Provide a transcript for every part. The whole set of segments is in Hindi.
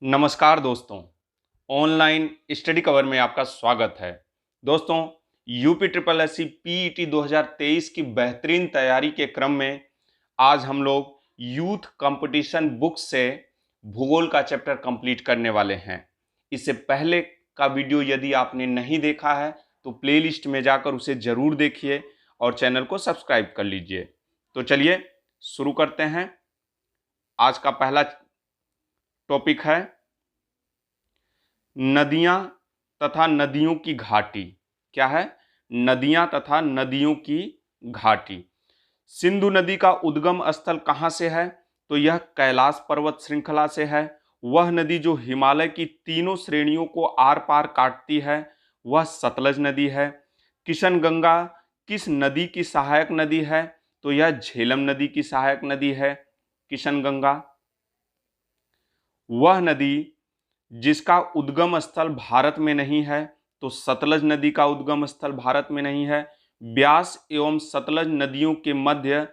नमस्कार दोस्तों, ऑनलाइन स्टडी कवर में आपका स्वागत है। दोस्तों, UP triple S C PET 2023 की बेहतरीन तैयारी के क्रम में आज हम लोग यूथ कंपटीशन बुक से भूगोल का चैप्टर कंप्लीट करने वाले हैं। इससे पहले का वीडियो यदि आपने नहीं देखा है तो प्लेलिस्ट में जाकर उसे जरूर देखिए और चैनल को सब्सक्राइब कर लीजिए। तो चलिए शुरू करते हैं। आज का पहला टॉपिक है नदियां तथा नदियों की घाटी। क्या है? नदियां तथा नदियों की घाटी। सिंधु नदी का उद्गम स्थल कहां से है? तो यह कैलाश पर्वत श्रृंखला से है। वह नदी जो हिमालय की तीनों श्रेणियों को आर पार काटती है वह सतलज नदी है। किशन गंगा किस नदी की सहायक नदी है? तो यह झेलम नदी की सहायक नदी है। किशन गंगा वह नदी जिसका उद्गम स्थल भारत में नहीं है, तो सतलज नदी का उद्गम स्थल भारत में नहीं है। ब्यास एवं सतलज नदियों के मध्य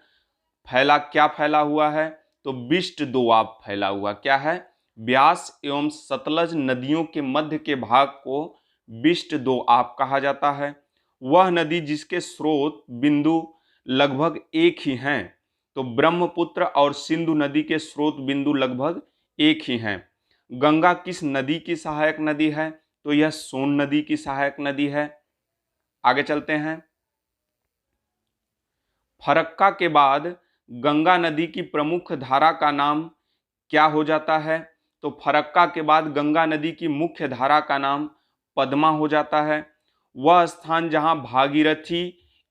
क्या फैला हुआ है? तो विष्ट दोआब फैला हुआ। क्या है? ब्यास एवं सतलज नदियों के मध्य के भाग को विष्ट दोआब कहा जाता है। वह नदी जिसके स्रोत बिंदु लगभग एक ही हैं, तो ब्रह्मपुत्र और सिंधु नदी के स्रोत बिंदु लगभग एक ही हैं। गंगा किस नदी की सहायक नदी है? तो यह सोन नदी की सहायक नदी है। आगे चलते हैं। फरक्का के बाद गंगा नदी की प्रमुख धारा का नाम क्या हो जाता है? तो फरक्का के बाद गंगा नदी की मुख्य धारा का नाम पद्मा हो जाता है। वह स्थान जहां भागीरथी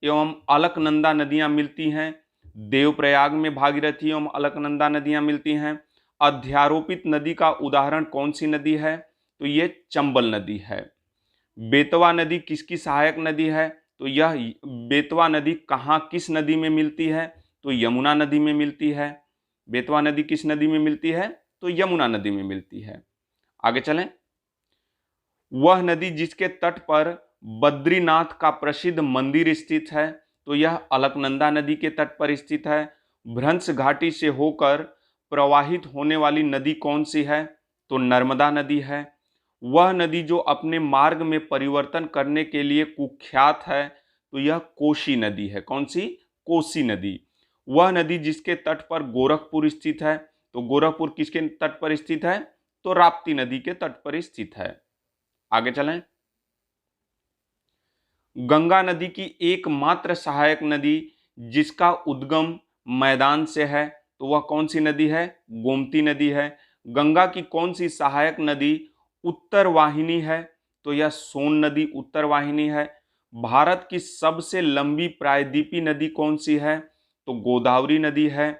एवं अलकनंदा नदियां मिलती हैं, देवप्रयाग में भागीरथी एवं अलकनंदा नदियां मिलती हैं। अध्यारोपित नदी का उदाहरण कौन सी नदी है? तो ये चंबल नदी है। बेतवा नदी किसकी सहायक नदी है? तो यह बेतवा नदी कहाँ किस नदी में मिलती है? तो यमुना नदी में मिलती है। बेतवा नदी किस नदी में मिलती है? तो यमुना नदी में मिलती है। आगे चलें। वह नदी जिसके तट पर बद्रीनाथ का प्रसिद्ध मंदिर स्थित है, तो यह अलकनंदा नदी के तट पर स्थित है। भ्रंश घाटी से होकर प्रवाहित होने वाली नदी कौन सी है? तो नर्मदा नदी है। वह नदी जो अपने मार्ग में परिवर्तन करने के लिए कुख्यात है, तो यह कोसी नदी है। कौन सी? कोसी नदी। वह नदी जिसके तट पर गोरखपुर स्थित है, तो गोरखपुर किसके तट पर स्थित है? तो राप्ती नदी के तट पर स्थित है। आगे चलें। गंगा नदी की एकमात्र सहायक नदी जिसका उद्गम मैदान से है, तो वह कौन सी नदी है? गोमती नदी है। गंगा की कौन सी सहायक नदी उत्तर वाहिनी है? तो यह सोन नदी उत्तर वाहिनी है। भारत की सबसे लंबी प्रायद्वीपी नदी कौन सी है? तो गोदावरी नदी है।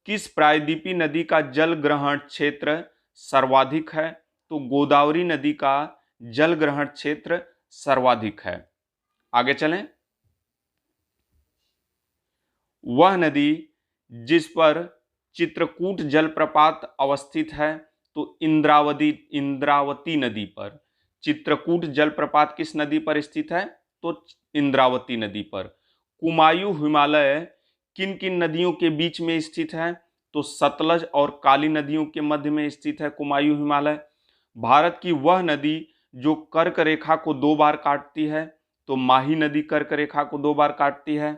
किस प्रायद्वीपी नदी का जल ग्रहण क्षेत्र सर्वाधिक है? तो गोदावरी नदी का जल ग्रहण क्षेत्र सर्वाधिक है। आगे चलें। वह नदी जिस पर चित्रकूट जलप्रपात अवस्थित है, तो इंद्रावती नदी पर। चित्रकूट जलप्रपात किस नदी पर स्थित है? तो इंद्रावती नदी पर। कुमायूं हिमालय किन किन नदियों के बीच में स्थित है? तो सतलज और काली नदियों के मध्य में स्थित है कुमायूं हिमालय। भारत की वह नदी जो कर्क रेखा को 2 बार काटती है, तो माही नदी कर्क रेखा को 2 बार काटती है।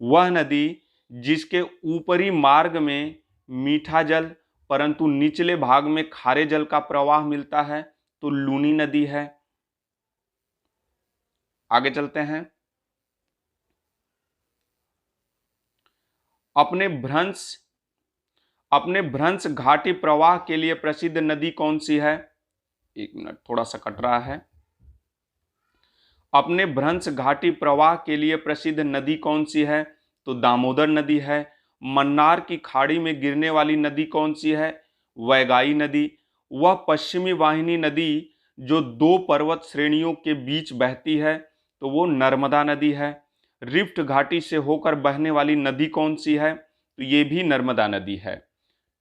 वह नदी जिसके ऊपरी मार्ग में मीठा जल परंतु निचले भाग में खारे जल का प्रवाह मिलता है, तो लूनी नदी है। आगे चलते हैं। अपने भ्रंश घाटी प्रवाह के लिए प्रसिद्ध नदी कौन सी है? एक मिनट, थोड़ा सा कट रहा है। अपने भ्रंश घाटी प्रवाह के लिए प्रसिद्ध नदी कौन सी है? तो दामोदर नदी है। मन्नार की खाड़ी में गिरने वाली नदी कौन सी है? वैगाई नदी। वह पश्चिमी वाहिनी नदी जो 2 पर्वत श्रेणियों के बीच बहती है, तो वो नर्मदा नदी है। रिफ्ट घाटी से होकर बहने वाली नदी कौन सी है? तो ये भी नर्मदा नदी है।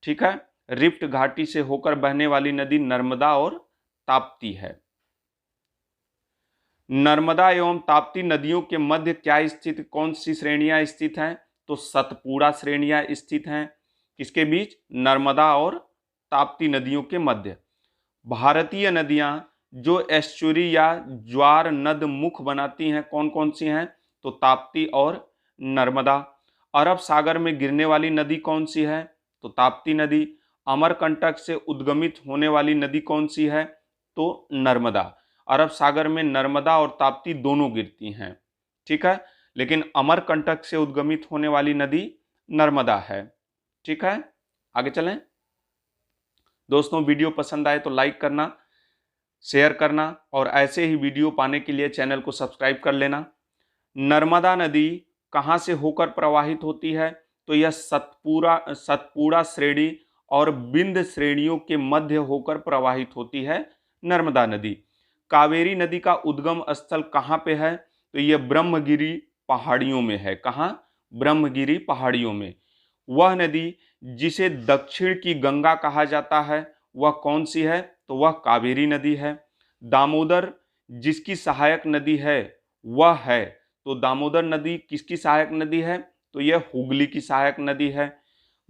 ठीक है, रिफ्ट घाटी से होकर बहने वाली नदी नर्मदा और ताप्ती है। नर्मदा एवं ताप्ती नदियों के मध्य क्या स्थित कौन सी श्रेणियां स्थित हैं? तो सतपुड़ा श्रेणियां स्थित हैं। किसके बीच? नर्मदा और ताप्ती नदियों के मध्य। भारतीय नदियां जो एस्चुरी या ज्वार नद मुख बनाती हैं कौन कौन सी हैं? तो ताप्ती और नर्मदा। अरब सागर में गिरने वाली नदी कौन सी है? तो ताप्ती नदी। अमरकंटक से उद्गमित होने वाली नदी कौन सी है? तो नर्मदा। अरब सागर में नर्मदा और ताप्ती दोनों गिरती हैं, ठीक है, लेकिन अमरकंटक से उद्गमित होने वाली नदी नर्मदा है, ठीक है। आगे चलें। दोस्तों वीडियो पसंद आए तो लाइक करना, शेयर करना और ऐसे ही वीडियो पाने के लिए चैनल को सब्सक्राइब कर लेना। नर्मदा नदी कहाँ से होकर प्रवाहित होती है? तो यह सतपुड़ा श्रेणी और बिंद श्रेणियों के मध्य होकर प्रवाहित होती है नर्मदा नदी। कावेरी नदी का उद्गम स्थल कहाँ पे है? तो यह ब्रह्मगिरी पहाड़ियों में है। कहाँ? ब्रह्मगिरी पहाड़ियों में। वह नदी जिसे दक्षिण की गंगा कहा जाता है वह कौन सी है? तो वह कावेरी नदी है। दामोदर जिसकी सहायक नदी है वह है, तो दामोदर नदी किसकी सहायक नदी है? तो यह हुगली की सहायक नदी है।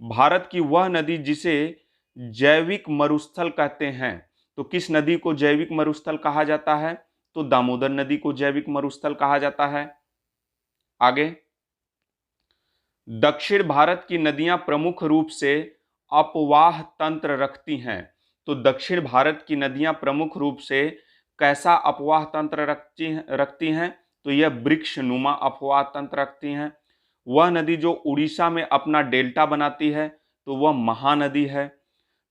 भारत की वह नदी जिसे जैविक मरुस्थल कहते हैं, तो किस नदी को जैविक मरुस्थल कहा जाता है? तो दामोदर नदी को जैविक मरुस्थल कहा जाता है। आगे, दक्षिण भारत की नदियां प्रमुख रूप से अपवाह तंत्र रखती हैं। तो दक्षिण भारत की नदियां प्रमुख रूप से कैसा अपवाह तंत्र रखती हैं? तो यह वृक्षनुमा अपवाह तंत्र रखती हैं। वह नदी जो उड़ीसा में अपना डेल्टा बनाती है तो वह महानदी है।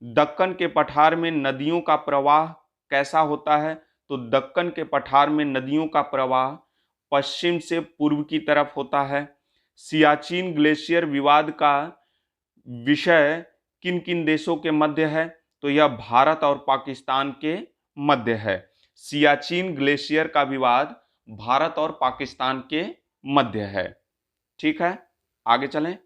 दक्कन के पठार में नदियों का प्रवाह कैसा होता है? तो दक्कन के पठार में नदियों का प्रवाह पश्चिम से पूर्व की तरफ होता है। सियाचिन ग्लेशियर विवाद का विषय किन किन देशों के मध्य है? तो यह भारत और पाकिस्तान के मध्य है। सियाचिन ग्लेशियर का विवाद भारत और पाकिस्तान के मध्य है, ठीक है। आगे चलें।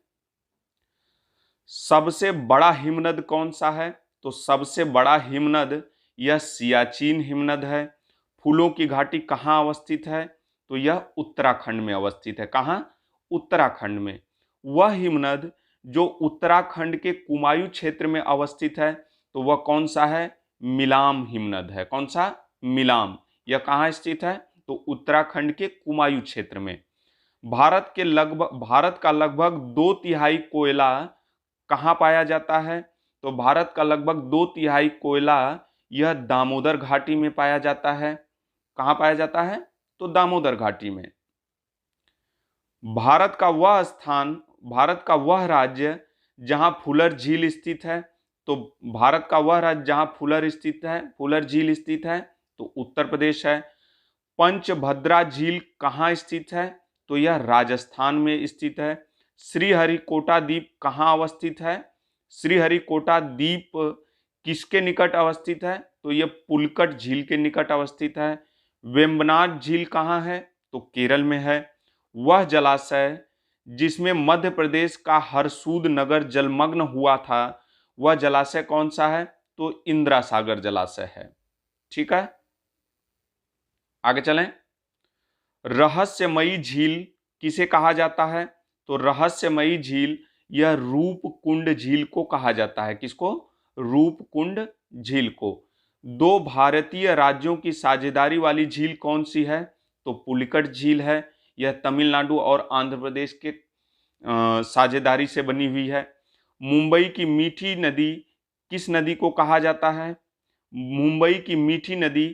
सबसे बड़ा हिमनद कौन सा है? तो सबसे बड़ा हिमनद यह सियाचिन हिमनद है। फूलों की घाटी कहाँ अवस्थित है? तो यह उत्तराखंड में अवस्थित है। कहाँ? उत्तराखंड में। वह हिमनद जो उत्तराखंड के कुमायूं क्षेत्र में अवस्थित है तो वह कौन सा है? मिलाम हिमनद है। कौन सा? मिलाम। यह कहाँ स्थित है? तो उत्तराखंड के कुमायूं क्षेत्र में। भारत का लगभग 2/3 कोयला कहाँ पाया जाता है? तो भारत का लगभग 2/3 कोयला यह दामोदर घाटी में पाया जाता है। कहाँ पाया जाता है? तो दामोदर घाटी में। भारत का वह राज्य जहां फुलर झील स्थित है, तो भारत का वह राज्य जहां फुलर झील स्थित है तो उत्तर प्रदेश है। पंचभद्रा झील कहाँ स्थित है? तो यह राजस्थान में स्थित है। श्रीहरिकोटा द्वीप कहाँ अवस्थित है? श्रीहरिकोटा द्वीप किसके निकट अवस्थित है? तो यह पुलकट झील के निकट अवस्थित है। वेम्बनाड झील कहाँ है? तो केरल में है। वह जलाशय जिसमें मध्य प्रदेश का हरसूद नगर जलमग्न हुआ था वह जलाशय कौन सा है? तो इंदिरा सागर जलाशय है, ठीक है। आगे चलें। रहस्यमयी झील किसे कहा जाता है? तो रहस्यमयी झील यह रूपकुंड झील को कहा जाता है। किसको? रूपकुंड झील को। 2 भारतीय राज्यों की साझेदारी वाली झील कौन सी है? तो पुलिकट झील है। यह तमिलनाडु और आंध्र प्रदेश के साझेदारी से बनी हुई है। मुंबई की मीठी नदी किस नदी को कहा जाता है? मुंबई की मीठी नदी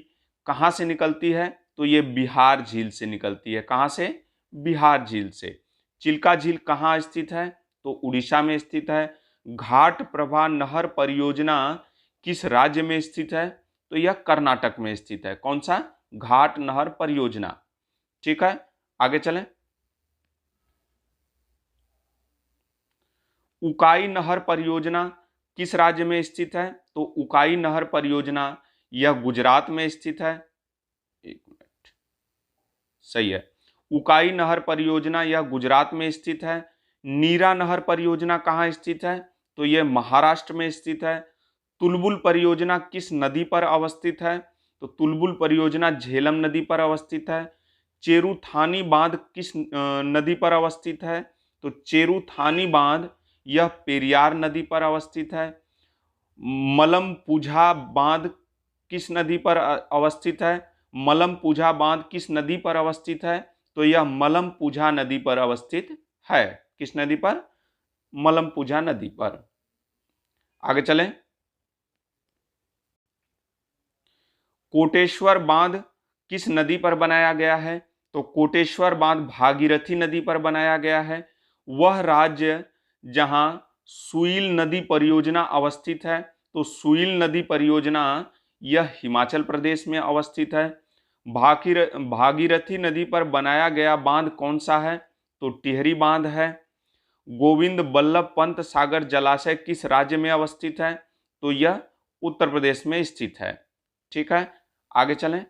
कहाँ से निकलती है? तो ये बिहार झील से निकलती है। कहाँ से? बिहार झील से। चिल्का झील कहाँ स्थित है? तो उड़ीसा में स्थित है। घाट प्रभा नहर परियोजना किस राज्य में स्थित है? तो यह कर्नाटक में स्थित है। कौन सा? घाट नहर परियोजना, ठीक है। आगे चलें। उकाई नहर परियोजना किस राज्य में स्थित है? तो उकाई नहर परियोजना यह गुजरात में स्थित है। एक मिनट, सही है। उकाई नहर परियोजना यह गुजरात में स्थित है। नीरा नहर परियोजना कहाँ स्थित है? तो यह महाराष्ट्र में स्थित है। तुलबुल परियोजना किस नदी पर अवस्थित है? तो तुलबुल परियोजना झेलम नदी पर अवस्थित है। चेरुथानी बांध किस नदी पर अवस्थित है? तो चेरुथानी बांध यह पेरियार नदी पर अवस्थित है। मलमपुझा बांध किस नदी पर अवस्थित है? मलमपुझा बांध किस नदी पर अवस्थित है? तो यह मलमपुझा नदी पर अवस्थित है। किस नदी पर? मलमपुझा नदी पर। आगे चलें। कोटेश्वर बांध किस नदी पर बनाया गया है? तो कोटेश्वर बांध भागीरथी नदी पर बनाया गया है। वह राज्य जहां सुईल नदी परियोजना अवस्थित है, तो सुईल नदी परियोजना यह हिमाचल प्रदेश में अवस्थित है। भागीरथी नदी पर बनाया गया बांध कौन सा है? तो टिहरी बांध है। गोविंद बल्लभ पंत सागर जलाशय किस राज्य में अवस्थित है? तो यह उत्तर प्रदेश में स्थित है। ठीक है, आगे चलें।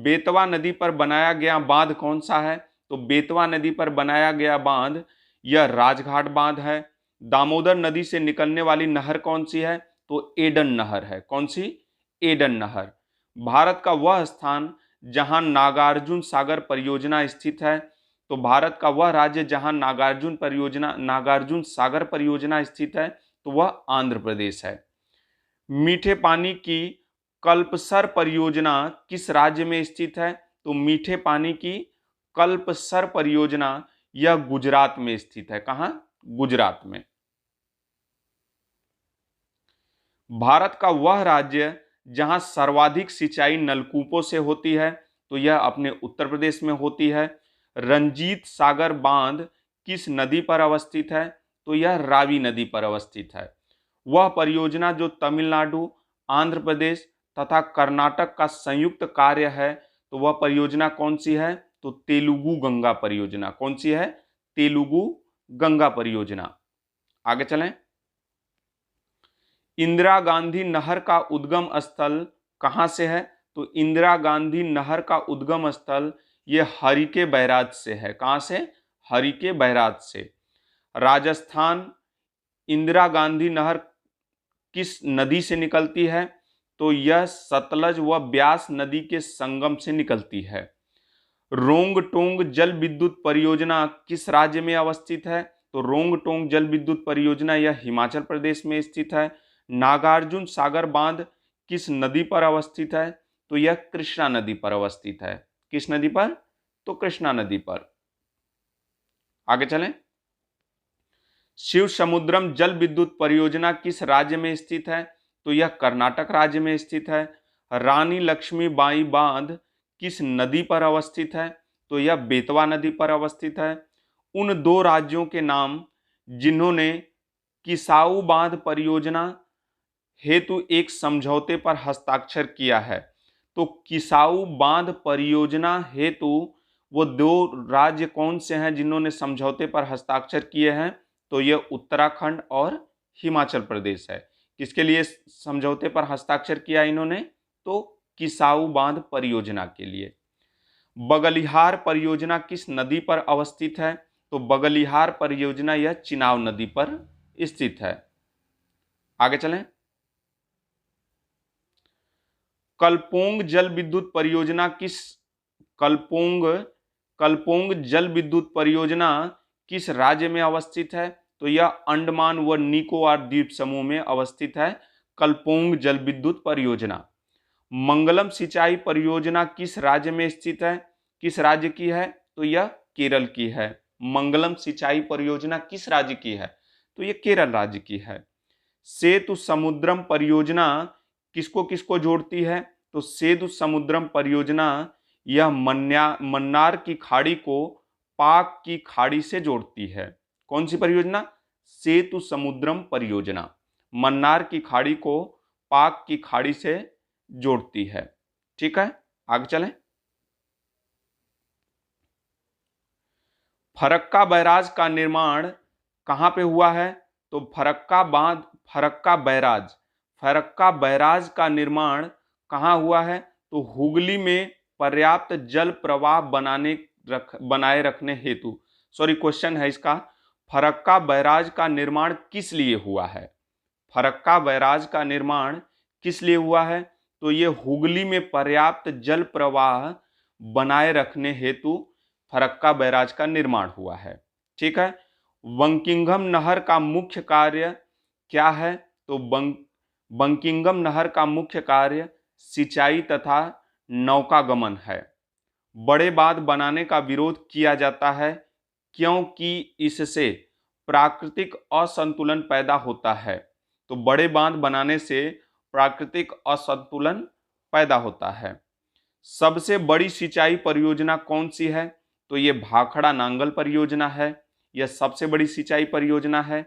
बेतवा नदी पर बनाया गया बांध कौन सा है? तो बेतवा नदी पर बनाया गया बांध यह राजघाट बांध है। दामोदर नदी से निकलने वाली नहर कौन सी है? तो एडन नहर है। कौन सी? एडन नहर। भारत का वह स्थान जहां नागार्जुन सागर परियोजना स्थित है, तो भारत का वह राज्य जहां नागार्जुन सागर परियोजना स्थित है, तो वह आंध्र प्रदेश है। मीठे पानी की कल्पसर परियोजना किस राज्य में स्थित है? तो मीठे पानी की कल्पसर परियोजना यह गुजरात में स्थित है। कहां? गुजरात में। भारत का वह राज्य जहां सर्वाधिक सिंचाई नलकूपों से होती है, तो यह अपने उत्तर प्रदेश में होती है। रंजीत सागर बांध किस नदी पर अवस्थित है? तो यह रावी नदी पर अवस्थित है। वह परियोजना जो तमिलनाडु, आंध्र प्रदेश तथा कर्नाटक का संयुक्त कार्य है, तो वह परियोजना कौन सी है? तो तेलुगु गंगा परियोजना। कौन सी है? तेलुगु गंगा परियोजना। आगे चलें। इंदिरा गांधी नहर का उद्गम स्थल कहां से है? तो इंदिरा गांधी नहर का उद्गम स्थल यह हरिके बैराज से है। कहां से? हरिके बैराज से। राजस्थान इंदिरा गांधी नहर किस नदी से निकलती है? तो यह सतलज व ब्यास नदी के संगम से निकलती है। रोंगटोंग जल विद्युत परियोजना किस राज्य में अवस्थित है? तो रोंगटोंग जल विद्युत परियोजना यह हिमाचल प्रदेश में स्थित है। नागार्जुन सागर बांध किस नदी पर अवस्थित है? तो यह कृष्णा नदी पर अवस्थित है। किस नदी पर? तो कृष्णा नदी पर। आगे चलें। शिव समुद्रम जल विद्युत परियोजना किस राज्य में स्थित है? तो यह कर्नाटक राज्य में स्थित है। रानी लक्ष्मीबाई बांध किस नदी पर अवस्थित है? तो यह बेतवा नदी पर अवस्थित है। उन दो राज्यों के नाम जिन्होंने किसाऊ बांध परियोजना हेतु एक समझौते पर हस्ताक्षर किया है, तो किसाऊ बांध परियोजना हेतु वो दो राज्य कौन से हैं जिन्होंने समझौते पर हस्ताक्षर किए हैं? तो यह उत्तराखंड और हिमाचल प्रदेश है। किसके लिए समझौते पर हस्ताक्षर किया इन्होंने? तो किसाऊ बांध परियोजना के लिए। बगलिहार परियोजना किस नदी पर अवस्थित है? तो बगलिहार परियोजना यह चिनाब नदी पर स्थित है। आगे चलें। कलपोंग जल विद्युत परियोजना कलपोंग जल विद्युत परियोजना किस राज्य में अवस्थित है? तो यह अंडमान व निकोबार द्वीप समूह में अवस्थित है। कलपोंग जल विद्युत परियोजना। मंगलम सिंचाई परियोजना किस राज्य में स्थित है? किस राज्य की है? तो यह केरल की है। मंगलम सिंचाई परियोजना किस राज्य की है? तो यह केरल राज्य की है। सेतु समुद्रम परियोजना किसको किसको जोड़ती है? तो सेतु समुद्रम परियोजना यह मन्नार की खाड़ी को पाक की खाड़ी से जोड़ती है। कौन सी परियोजना? सेतु समुद्रम परियोजना मन्नार की खाड़ी को पाक की खाड़ी से जोड़ती है। ठीक है, आगे चलें। फरक्का बैराज का निर्माण कहां पे हुआ है? तो फरक्का बैराज का निर्माण कहां हुआ है? तो हुगली में पर्याप्त जल प्रवाह बनाए रखने हेतु। सॉरी, क्वेश्चन है इसका, फरक्का बैराज का निर्माण किस लिए हुआ है? फरक्का बैराज का निर्माण किस लिए हुआ है? तो ये हुगली में पर्याप्त जल प्रवाह बनाए रखने हेतु फरक्का बैराज का निर्माण हुआ है। ठीक है। बंकिंघम नहर का मुख्य कार्य क्या है? तो बंकिंघम नहर का मुख्य कार्य सिंचाई तथा नौकागमन है। बड़े बांध बनाने का विरोध किया जाता है क्योंकि इससे प्राकृतिक असंतुलन पैदा होता है। तो बड़े बांध बनाने से प्राकृतिक असंतुलन पैदा होता है। सबसे बड़ी सिंचाई परियोजना कौन सी है? तो ये भाखड़ा नांगल परियोजना है, यह सबसे बड़ी सिंचाई परियोजना है।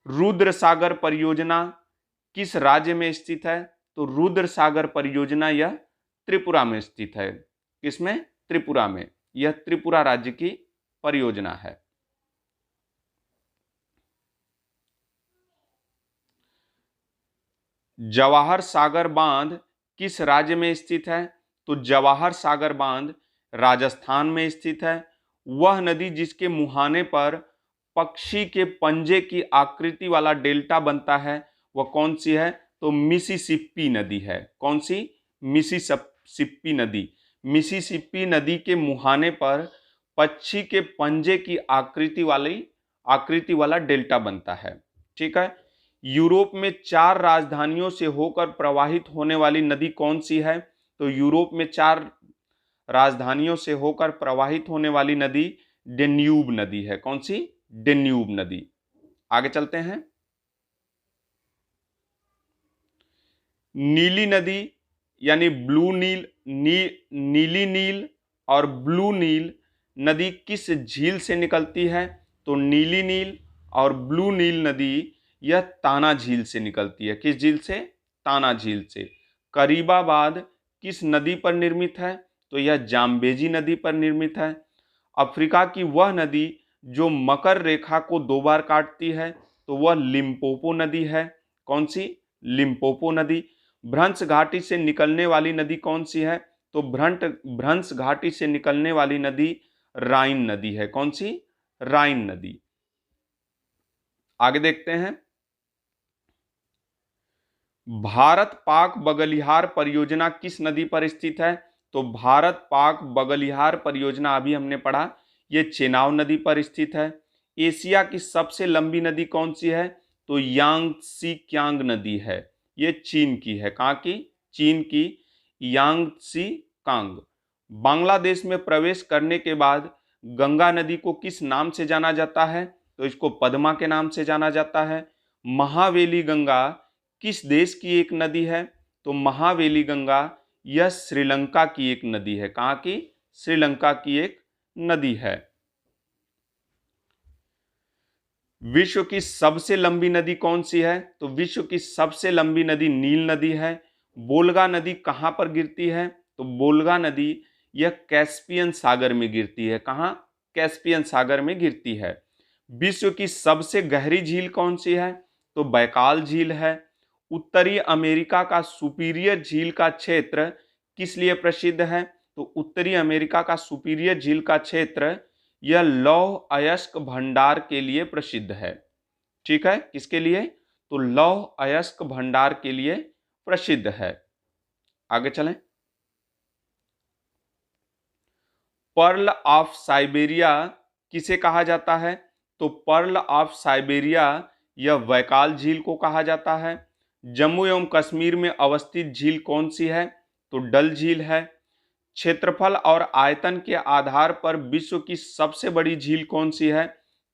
रुद्र सागर परियोजना किस राज्य में स्थित है? तो रुद्र सागर परियोजना यह त्रिपुरा में स्थित है। किसमें? त्रिपुरा में। यह त्रिपुरा राज्य की परियोजना है। जवाहर सागर बांध किस राज्य में स्थित है? तो जवाहर सागर बांध राजस्थान में स्थित है। वह नदी जिसके मुहाने पर पक्षी के पंजे की आकृति वाला डेल्टा बनता है वह कौन सी है? तो मिसिसिपी नदी है। कौन सी? मिसिसिपी नदी। मिसिसिपी नदी के मुहाने पर पक्षी के पंजे की आकृति वाला डेल्टा बनता है। ठीक है। यूरोप में 4 राजधानियों से होकर प्रवाहित होने वाली नदी कौन सी है? तो यूरोप में 4 राजधानियों से होकर प्रवाहित होने वाली नदी डेन्यूब नदी है। कौन सी? डेन्यूब नदी। आगे चलते हैं। नीली नदी यानी ब्लू नील, नीली नील और ब्लू नील नदी किस झील से निकलती है? तो नीली नील और ब्लू नील नदी यह ताना झील से निकलती है। किस झील से? ताना झील से। करीबाबाद किस नदी पर निर्मित है? तो यह जाम्बेजी नदी पर निर्मित है। अफ्रीका की वह नदी जो मकर रेखा को 2 बार काटती है तो वह लिम्पोपो नदी है। कौन सी? लिम्पोपो नदी। भ्रंश घाटी से निकलने वाली नदी कौन सी है? तो भ्रंश घाटी से निकलने वाली नदी राइन नदी है। कौन सी? राइन नदी। आगे देखते हैं। भारत पाक बगलिहार परियोजना किस नदी पर स्थित है? तो भारत पाक बगलिहार परियोजना अभी हमने पढ़ा, यह चेनाब नदी पर स्थित है। एशिया की सबसे लंबी नदी कौन सी है? तो यांगत्सी क्यांग नदी है। यह चीन की है। कहाँ की? चीन की यांगत्सी कांग। बांग्लादेश में प्रवेश करने के बाद गंगा नदी को किस नाम से जाना जाता है? तो इसको पद्मा के नाम से जाना जाता है। महावेली गंगा किस देश की एक नदी है? तो महावेली गंगा यह श्रीलंका की एक नदी है। कहाँ की? श्रीलंका की एक नदी है। विश्व की सबसे लंबी नदी कौन सी है? तो विश्व की सबसे लंबी नदी नील नदी है। बोलगा नदी कहाँ पर गिरती है? तो बोलगा नदी यह कैस्पियन सागर में गिरती है। कहाँ? कैस्पियन सागर में गिरती है। विश्व की सबसे गहरी झील कौन सी है? तो बैकाल झील है। उत्तरी अमेरिका का सुपीरियर झील का क्षेत्र किस लिए प्रसिद्ध है? तो उत्तरी अमेरिका का सुपीरियर झील का क्षेत्र यह लौह अयस्क भंडार के लिए प्रसिद्ध है। ठीक है। किसके लिए? तो लौह अयस्क भंडार के लिए प्रसिद्ध है। आगे चलें। पर्ल ऑफ साइबेरिया किसे कहा जाता है? तो पर्ल ऑफ साइबेरिया यह बैकाल झील को कहा जाता है। जम्मू एवं कश्मीर में अवस्थित झील कौन सी है? तो डल झील है। क्षेत्रफल और आयतन के आधार पर विश्व की सबसे बड़ी झील कौन सी है?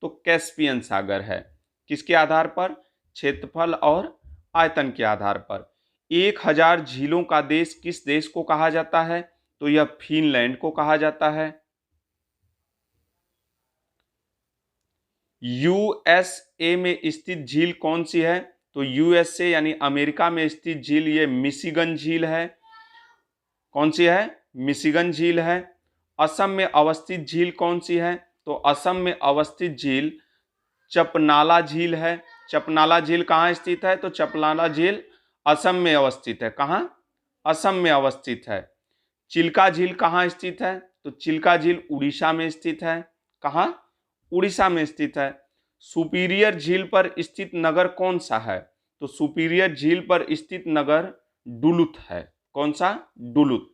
तो कैस्पियन सागर है। किसके आधार पर? क्षेत्रफल और आयतन के आधार पर। 1000 झीलों का देश किस देश को कहा जाता है? तो यह फिनलैंड को कहा जाता है। यूएसए में स्थित झील कौन सी है? तो यूएसए यानी अमेरिका में स्थित झील ये मिशिगन झील है। कौन सी है? मिशिगन झील है। असम में अवस्थित झील कौन सी है? तो असम में अवस्थित झील चपनाला झील है। चपनाला झील कहाँ स्थित है? तो चपनाला झील असम में अवस्थित है। कहाँ? असम में अवस्थित है। चिल्का झील कहाँ स्थित है? तो चिल्का झील उड़ीसा में स्थित है। कहाँ? उड़ीसा में स्थित है। सुपीरियर झील पर स्थित नगर कौन सा है? तो सुपीरियर झील पर स्थित नगर डुलुथ है। कौन सा? डुलुथ।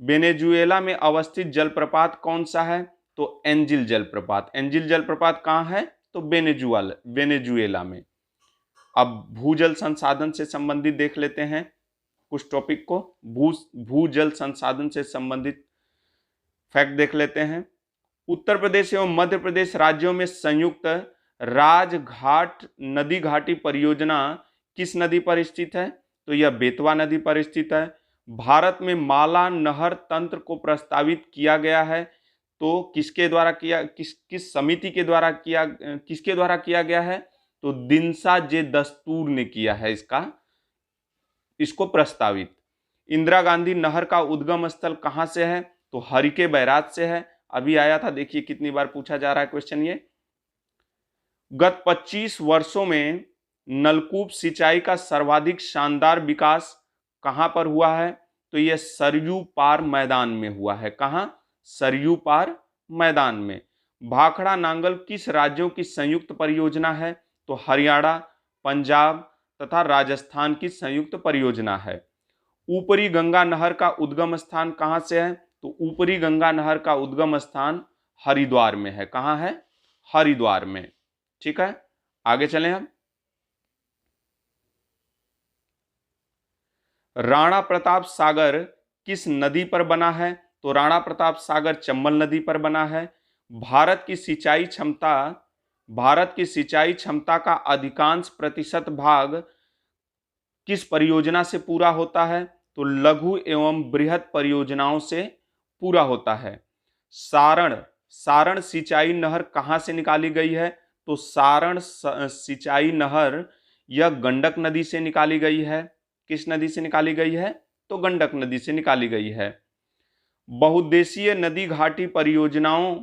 वेनेजुएला में अवस्थित जलप्रपात कौन सा है? तो एंजिल जलप्रपात। एंजिल जलप्रपात कहाँ है? तो वेनेजुएला में। अब भूजल संसाधन से संबंधित देख लेते हैं कुछ टॉपिक को। भूजल संसाधन से संबंधित फैक्ट देख लेते हैं। उत्तर प्रदेश एवं मध्य प्रदेश राज्यों में संयुक्त राजघाट नदी घाटी परियोजना किस नदी पर स्थित है? तो यह बेतवा नदी पर स्थित है। भारत में माला नहर तंत्र को प्रस्तावित किया गया है, तो किसके द्वारा किया, किस समिति के द्वारा किया, किसके द्वारा किया गया है? तो दिनसा जे दस्तूर ने किया है इसको प्रस्तावित। इंदिरा गांधी नहर का उद्गम स्थल कहां से है? तो हरिके बैराज से है। अभी आया था, देखिए कितनी बार पूछा जा रहा है क्वेश्चन ये। गत 25 वर्षों में नलकूप सिंचाई का सर्वाधिक शानदार विकास कहां पर हुआ है? तो यह सरयू पार मैदान में हुआ है। कहां? सरयू पार मैदान में। भाखड़ा नांगल किस राज्यों की संयुक्त परियोजना है? तो हरियाणा, पंजाब तथा राजस्थान की संयुक्त परियोजना है। ऊपरी गंगा नहर का उद्गम स्थान कहां से है? तो ऊपरी गंगा नहर का उद्गम स्थान हरिद्वार में है। कहां है? हरिद्वार में। ठीक है, आगे चलें हम। राणा प्रताप सागर किस नदी पर बना है? तो राणा प्रताप सागर चंबल नदी पर बना है। भारत की सिंचाई क्षमता का अधिकांश प्रतिशत भाग किस परियोजना से पूरा होता है? तो लघु एवं बृहद परियोजनाओं से पूरा होता है। सारण सिंचाई नहर कहां से निकाली गई है? तो सारण सिंचाई नहर यह गंडक नदी से निकाली गई है। किस नदी से निकाली गई है? तो गंडक नदी से निकाली गई है। बहुउद्देशीय नदी घाटी परियोजनाओं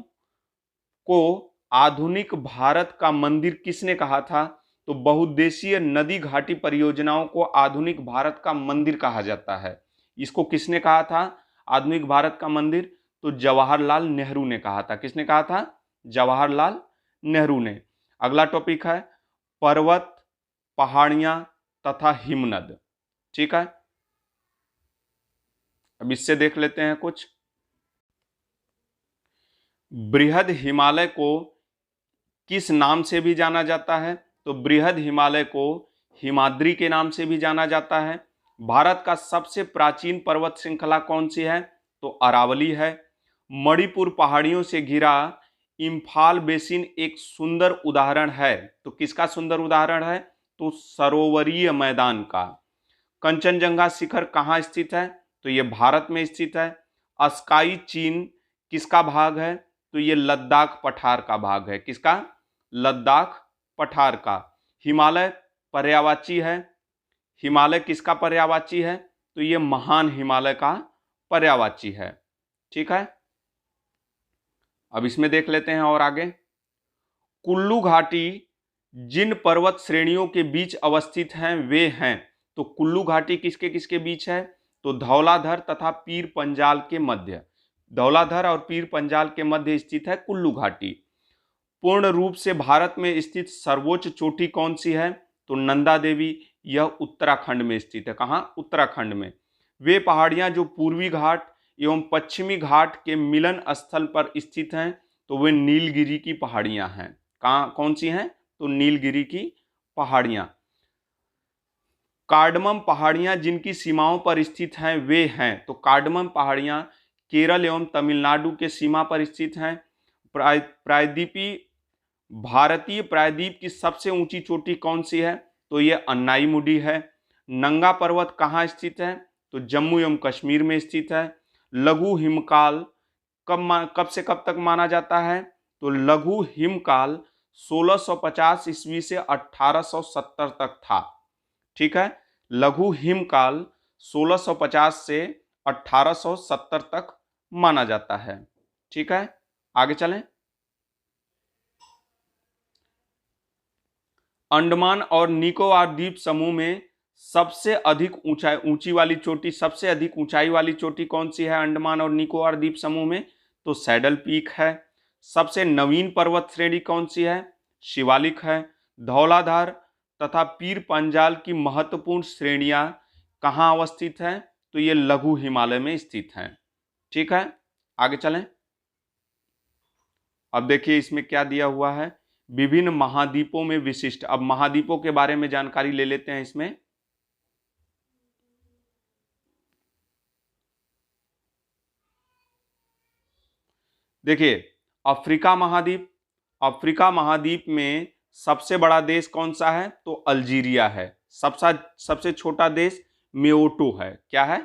को आधुनिक भारत का मंदिर किसने कहा था? तो बहुउद्देशीय नदी घाटी परियोजनाओं को आधुनिक भारत का मंदिर कहा जाता है। इसको किसने कहा था आधुनिक भारत का मंदिर? तो जवाहरलाल नेहरू ने कहा था। किसने कहा था? जवाहरलाल नेहरू ने। अगला टॉपिक है पर्वत, पहाड़ियां तथा हिमनद। ठीक है, अब इससे देख लेते हैं कुछ। बृहद हिमालय को किस नाम से भी जाना जाता है? तो बृहद हिमालय को हिमाद्री के नाम से भी जाना जाता है। भारत का सबसे प्राचीन पर्वत श्रृंखला कौन सी है? तो अरावली है। मणिपुर पहाड़ियों से घिरा इम्फाल बेसिन एक सुंदर उदाहरण है। तो किसका सुंदर उदाहरण है? तो सरोवरीय मैदान का। कंचनजंगा शिखर कहाँ स्थित है? तो ये भारत में स्थित है। अस्काई चीन किसका भाग है? तो ये लद्दाख पठार का भाग है। किसका? लद्दाख पठार का। हिमालय पर्यायवाची है। हिमालय किसका पर्यायवाची है? तो ये महान हिमालय का पर्यायवाची है। ठीक है, अब इसमें देख लेते हैं और आगे। कुल्लू घाटी जिन पर्वत श्रेणियों के बीच अवस्थित हैं वे हैं। तो कुल्लू घाटी किसके किसके बीच है? तो धौलाधर तथा पीर पंजाल के मध्य। धौलाधर और पीर पंजाल के मध्य स्थित है कुल्लू घाटी। पूर्ण रूप से भारत में स्थित सर्वोच्च चोटी कौन सी है? तो नंदा देवी। यह उत्तराखंड में स्थित है। कहाँ? उत्तराखंड में। वे पहाड़ियां जो पूर्वी घाट एवं पश्चिमी घाट के मिलन स्थल पर स्थित हैं, तो वे नीलगिरी की पहाड़ियां हैं। कहाँ कौन सी हैं? तो नीलगिरी की पहाड़ियां। कार्डमम पहाड़ियां जिनकी सीमाओं पर स्थित हैं वे हैं। तो कार्डमम पहाड़ियां केरल एवं तमिलनाडु के सीमा पर स्थित हैं। प्रायद्वीपी भारतीय प्रायद्वीप की सबसे ऊंची चोटी कौन सी है? तो यह अन्नाईमुडी है। नंगा पर्वत कहाँ स्थित है? तो जम्मू एवं कश्मीर में स्थित है। लघु हिमकाल कब से कब तक माना जाता है? तो लघु हिमकाल 1650 ईस्वी से 1870 तक था। ठीक है, लघु हिमकाल 1650 से 1870 तक माना जाता है। ठीक है, आगे चलें। अंडमान और निकोबार द्वीप समूह में सबसे अधिक ऊंची वाली चोटी, सबसे अधिक ऊंचाई वाली चोटी कौन सी है अंडमान और निकोबार द्वीप समूह में? तो सैडल पीक है। सबसे नवीन पर्वत श्रेणी कौन सी है? शिवालिक है। धौलाधार तथा पीर पंजाल की महत्वपूर्ण श्रेणियां कहाँ अवस्थित हैं? तो ये लघु हिमालय में स्थित हैं। ठीक है, आगे चलें। अब देखिए इसमें क्या दिया हुआ है। विभिन्न महाद्वीपों में विशिष्ट। अब महाद्वीपों के बारे में जानकारी ले लेते हैं इसमें। देखिए, अफ्रीका महाद्वीप, अफ्रीका महाद्वीप में सबसे बड़ा देश कौन सा है? तो अल्जीरिया है। सबसे छोटा देश मेओटो है। क्या है?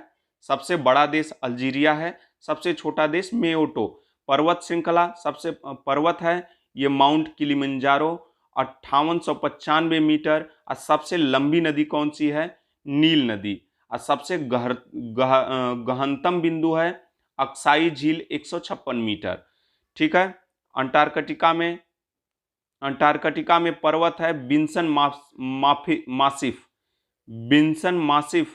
सबसे बड़ा देश अल्जीरिया है, सबसे छोटा देश मेओटो। पर्वत श्रृंखला, सबसे पर्वत है ये माउंट किलिमंजारो 5895 मीटर। और सबसे लंबी नदी कौन सी है? नील नदी। और सबसे गहनतम बिंदु है अक्साई झील 156 मीटर। ठीक है। अंटार्कटिका में पर्वत है मासिफ। बिन्सन मासिफ,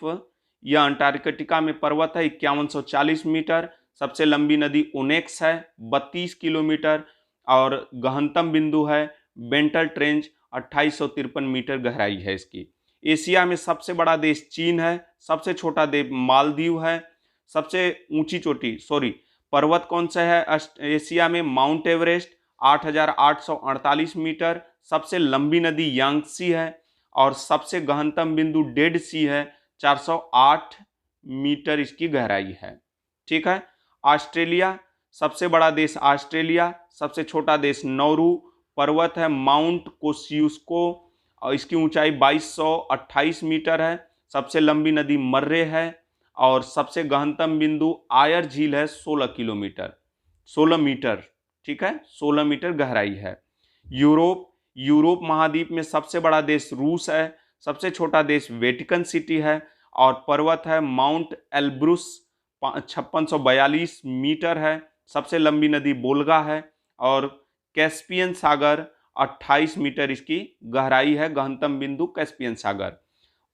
यह अंटार्कटिका में पर्वत है 5140 मीटर। सबसे लंबी नदी ओनेक्स है 32 किलोमीटर। और गहनतम बिंदु है बेंटल ट्रेंच 2853 मीटर गहराई है इसकी। एशिया में सबसे बड़ा देश चीन है, सबसे छोटा देश मालदीव है। सबसे ऊंची चोटी पर्वत कौन सा है एशिया में? Mount Everest 8848 metre. सबसे लंबी नदी यांगसी है। और सबसे गहनतम बिंदु डेड सी है 408 मीटर इसकी गहराई है। ठीक है। ऑस्ट्रेलिया, सबसे बड़ा देश ऑस्ट्रेलिया, सबसे छोटा देश नौरू। पर्वत है माउंट कोसियुस्को और इसकी ऊंचाई 2228 मीटर है। सबसे लंबी नदी मर्रे है। और सबसे गहनतम बिंदु आयर झील है 16 मीटर। ठीक है, 16 मीटर गहराई है। यूरोप महाद्वीप में सबसे बड़ा देश रूस है, सबसे छोटा देश वेटिकन सिटी है। और पर्वत है माउंट एल्ब्रुस 5642 मीटर है। सबसे लंबी नदी बोल्गा है। और कैस्पियन सागर 28 मीटर इसकी गहराई है, गहनतम बिंदु कैस्पियन सागर।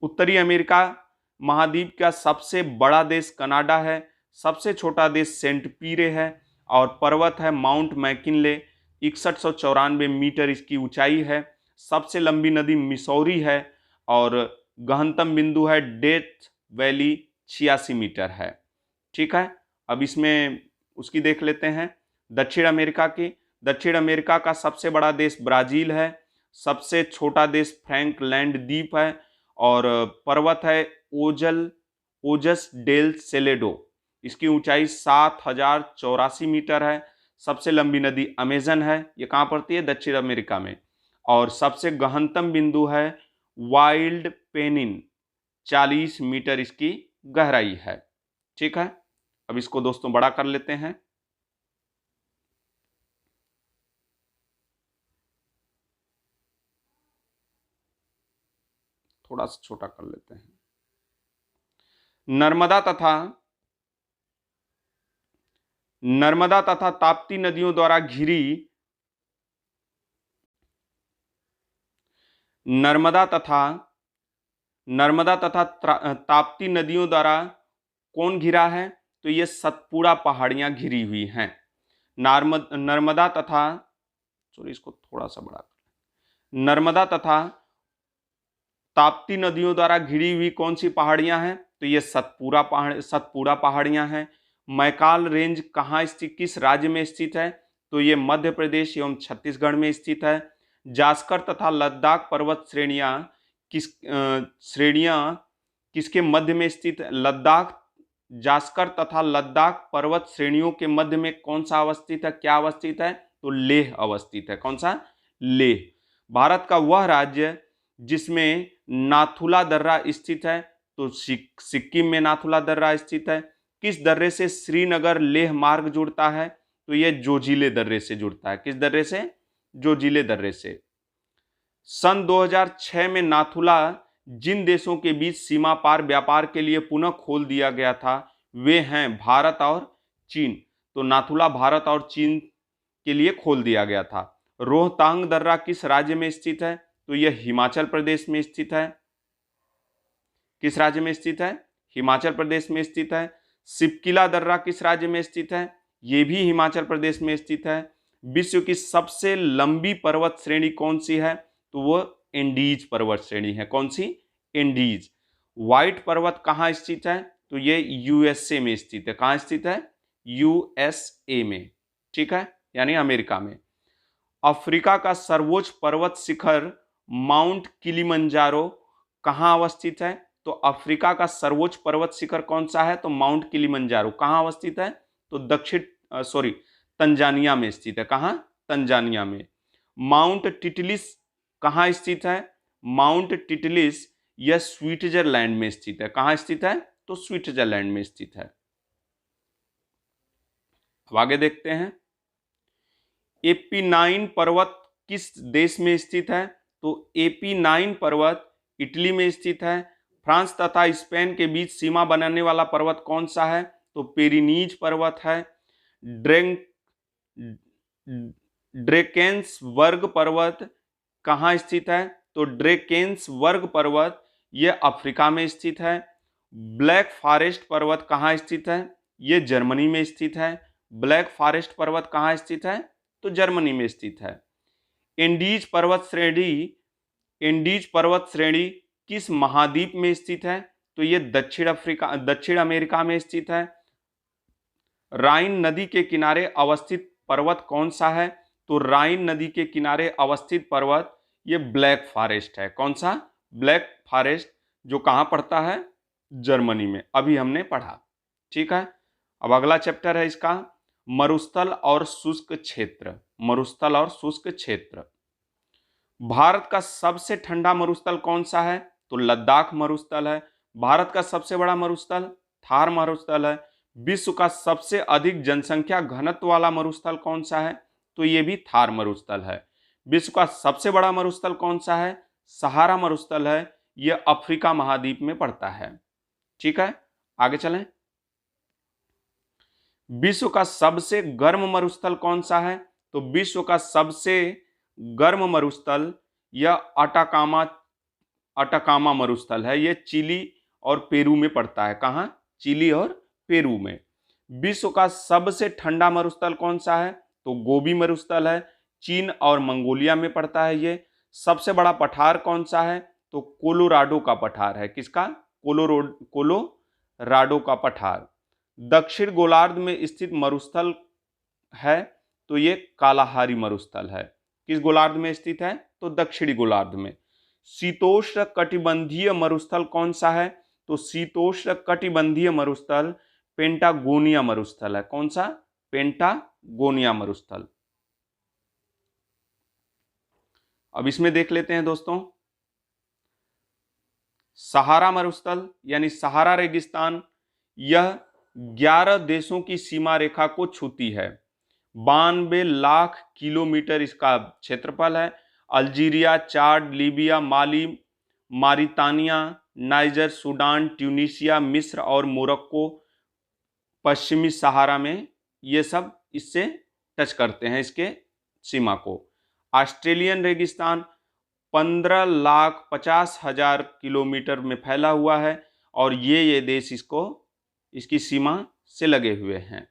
उत्तरी अमेरिका महाद्वीप का सबसे बड़ा देश कनाडा है, सबसे छोटा देश सेंट पीरे है। और पर्वत है माउंट मैकिनले 6194 मीटर इसकी ऊंचाई है। सबसे लंबी नदी मिसौरी है। और गहनतम बिंदु है डेथ वैली 86 मीटर है। ठीक है। अब इसमें उसकी देख लेते हैं दक्षिण अमेरिका की। दक्षिण अमेरिका का सबसे बड़ा देश ब्राजील है, सबसे छोटा देश फ्रैंकलैंड द्वीप है। और पर्वत है ओजस डेल सेलेडो, इसकी ऊंचाई 7084 मीटर है। सबसे लंबी नदी अमेजन है, ये कहाँ पड़ती है? दक्षिण अमेरिका में। और सबसे गहनतम बिंदु है वाइल्ड पेनिन 40 मीटर इसकी गहराई है। ठीक है। अब इसको दोस्तों बड़ा कर लेते हैं। थोड़ा सा छोटा कर लेते हैं। नर्मदा तथा ताप्ती नदियों द्वारा घिरी नर्मदा तथा ताप्ती नदियों द्वारा कौन घिरा है? तो ये सतपुड़ा पहाड़ियां घिरी हुई हैं। नर्मदा तथा इसको थोड़ा सा बड़ा कर। नर्मदा तथा ताप्ती नदियों द्वारा घिरी हुई कौन सी पहाड़ियां हैं? तो ये सतपुड़ा पहाड़ियां हैं। मैकाल रेंज कहाँ स्थित, किस राज्य में स्थित है? तो ये मध्य प्रदेश एवं छत्तीसगढ़ में स्थित है। जास्कर तथा लद्दाख पर्वत श्रेणियां किसके मध्य में स्थित है? जास्कर तथा लद्दाख पर्वत श्रेणियों के मध्य में कौन सा अवस्थित है? क्या अवस्थित है? तो लेह अवस्थित है। कौन सा? लेह। भारत का वह राज्य जिसमें नाथुला दर्रा स्थित है, तो सिक्किम में नाथुला दर्रा स्थित है। किस दर्रे से श्रीनगर लेह मार्ग जुड़ता है? तो यह जोजिले दर्रे से जुड़ता है। किस दर्रे से? जोजिले दर्रे से। सन 2006 में नाथुला जिन देशों के बीच सीमा पार व्यापार के लिए पुनः खोल दिया गया था वे हैं भारत और चीन। तो नाथुला भारत और चीन के लिए खोल दिया गया था। रोहतांग दर्रा किस राज्य में स्थित है? तो यह हिमाचल प्रदेश में स्थित है। किस राज्य में स्थित है? हिमाचल प्रदेश में स्थित है। सिपकिला दर्रा किस राज्य में स्थित है? यह भी हिमाचल प्रदेश में स्थित है। विश्व की सबसे लंबी पर्वत श्रेणी कौन सी है? तो वह एंडीज पर्वत श्रेणी है। कौन सी? एंडीज। व्हाइट पर्वत कहाँ स्थित है? तो ये यूएसए में स्थित है। कहाँ स्थित है? यूएसए में। ठीक है, यानी अमेरिका में। अफ्रीका का सर्वोच्च पर्वत शिखर माउंट किलिमंजारो कहाँ अवस्थित है? तो अफ्रीका का सर्वोच्च पर्वत शिखर कौन सा है? तो माउंट किलिमंजारो कहाँ अवस्थित है? तो तंजानिया में स्थित है। कहाँ? तंजानिया में। माउंट टिटलिस कहाँ स्थित है? माउंट टिटलिस यह स्विट्जरलैंड में स्थित है। कहाँ स्थित है? तो स्विट्जरलैंड में स्थित है। अब आगे देखते हैं, एपीनाइन पर्वत किस देश में स्थित है? तो एपीनाइन पर्वत इटली में स्थित है। फ्रांस तथा स्पेन के बीच सीमा बनाने वाला पर्वत कौन सा है? तो पेरिनीज पर्वत है। ड्रेकेंसबर्ग पर्वत कहाँ स्थित है? तो ड्रेकेंसबर्ग पर्वत यह अफ्रीका में स्थित है। ब्लैक फॉरेस्ट पर्वत कहाँ स्थित है? यह जर्मनी में स्थित है। ब्लैक फॉरेस्ट पर्वत कहाँ स्थित है? तो जर्मनी में स्थित है। इंडीज पर्वत श्रेणी किस महाद्वीप में स्थित है? तो यह दक्षिण अमेरिका में स्थित है। राइन नदी के किनारे अवस्थित पर्वत कौन सा है? तो राइन नदी के किनारे अवस्थित पर्वत ये ब्लैक फॉरेस्ट है। कौन सा? ब्लैक फॉरेस्ट, जो कहाँ पड़ता है? जर्मनी में। अभी हमने पढ़ा। ठीक है, अब अगला चैप्टर है इसका मरुस्थल और शुष्क क्षेत्र। मरुस्थल और शुष्क क्षेत्र। भारत का सबसे ठंडा मरुस्थल कौन सा है? तो लद्दाख मरुस्थल है। भारत का सबसे बड़ा मरुस्थल थार मरुस्थल है। विश्व का सबसे अधिक जनसंख्या घनत्व वाला मरुस्थल कौन सा है? तो ये भी थार मरुस्थल है। विश्व का सबसे बड़ा मरुस्थल कौन सा है? सहारा मरुस्थल है। यह अफ्रीका महाद्वीप में पड़ता है। ठीक है, आगे चलें। विश्व का सबसे गर्म मरुस्थल कौन सा है? तो विश्व का सबसे गर्म मरुस्थल यह अटाकामा मरुस्थल है। यह चिली और पेरू में पड़ता है। कहाँ? चिली और पेरू में। विश्व का सबसे ठंडा मरुस्थल कौन सा है? तो गोबी मरुस्थल है। चीन और मंगोलिया में पड़ता है ये। सबसे बड़ा पठार कौन सा है? तो कोलोराडो का पठार है। किसका? कोलोराडो का पठार। दक्षिण गोलार्ध में स्थित मरुस्थल है तो ये कालाहारी मरुस्थल है। किस गोलार्ध में स्थित है? तो दक्षिणी गोलार्ध में। शीतोष्ण कटिबंधीय मरुस्थल कौन सा है? तो शीतोष्ण कटिबंधीय मरुस्थल पेंटागोनिया मरुस्थल है। कौन सा? पेंटागोनिया मरुस्थल। अब इसमें देख लेते हैं दोस्तों, सहारा मरुस्थल यानी सहारा रेगिस्तान, यह 11 देशों की सीमा रेखा को छूती है। 92 लाख किलोमीटर इसका क्षेत्रफल है। अल्जीरिया, चाड, लीबिया, माली, मारितानिया, नाइजर, सूडान, ट्यूनीशिया, मिस्र और मोरक्को पश्चिमी सहारा में ये सब इससे टच करते हैं, इसके सीमा को। ऑस्ट्रेलियन रेगिस्तान 15,50,000 किलोमीटर में फैला हुआ है और ये देश इसकी सीमा से लगे हुए हैं।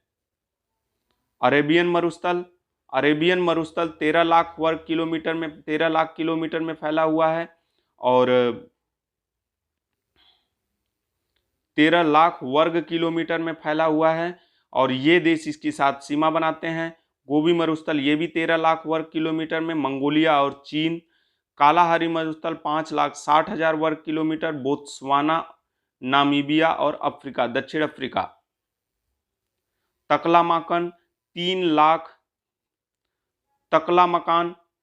अरेबियन मरुस्थल 13 लाख किलोमीटर में फैला हुआ है और 13 लाख वर्ग किलोमीटर में फैला हुआ है और ये देश इसके साथ सीमा बनाते हैं। गोबी मरुस्थल ये भी 13 लाख वर्ग किलोमीटर में, मंगोलिया और चीन। कालाहारी मरुस्थल 5,60,000 वर्ग किलोमीटर, बोत्सवाना, नामीबिया और अफ्रीका, दक्षिण अफ्रीका। तकलामकान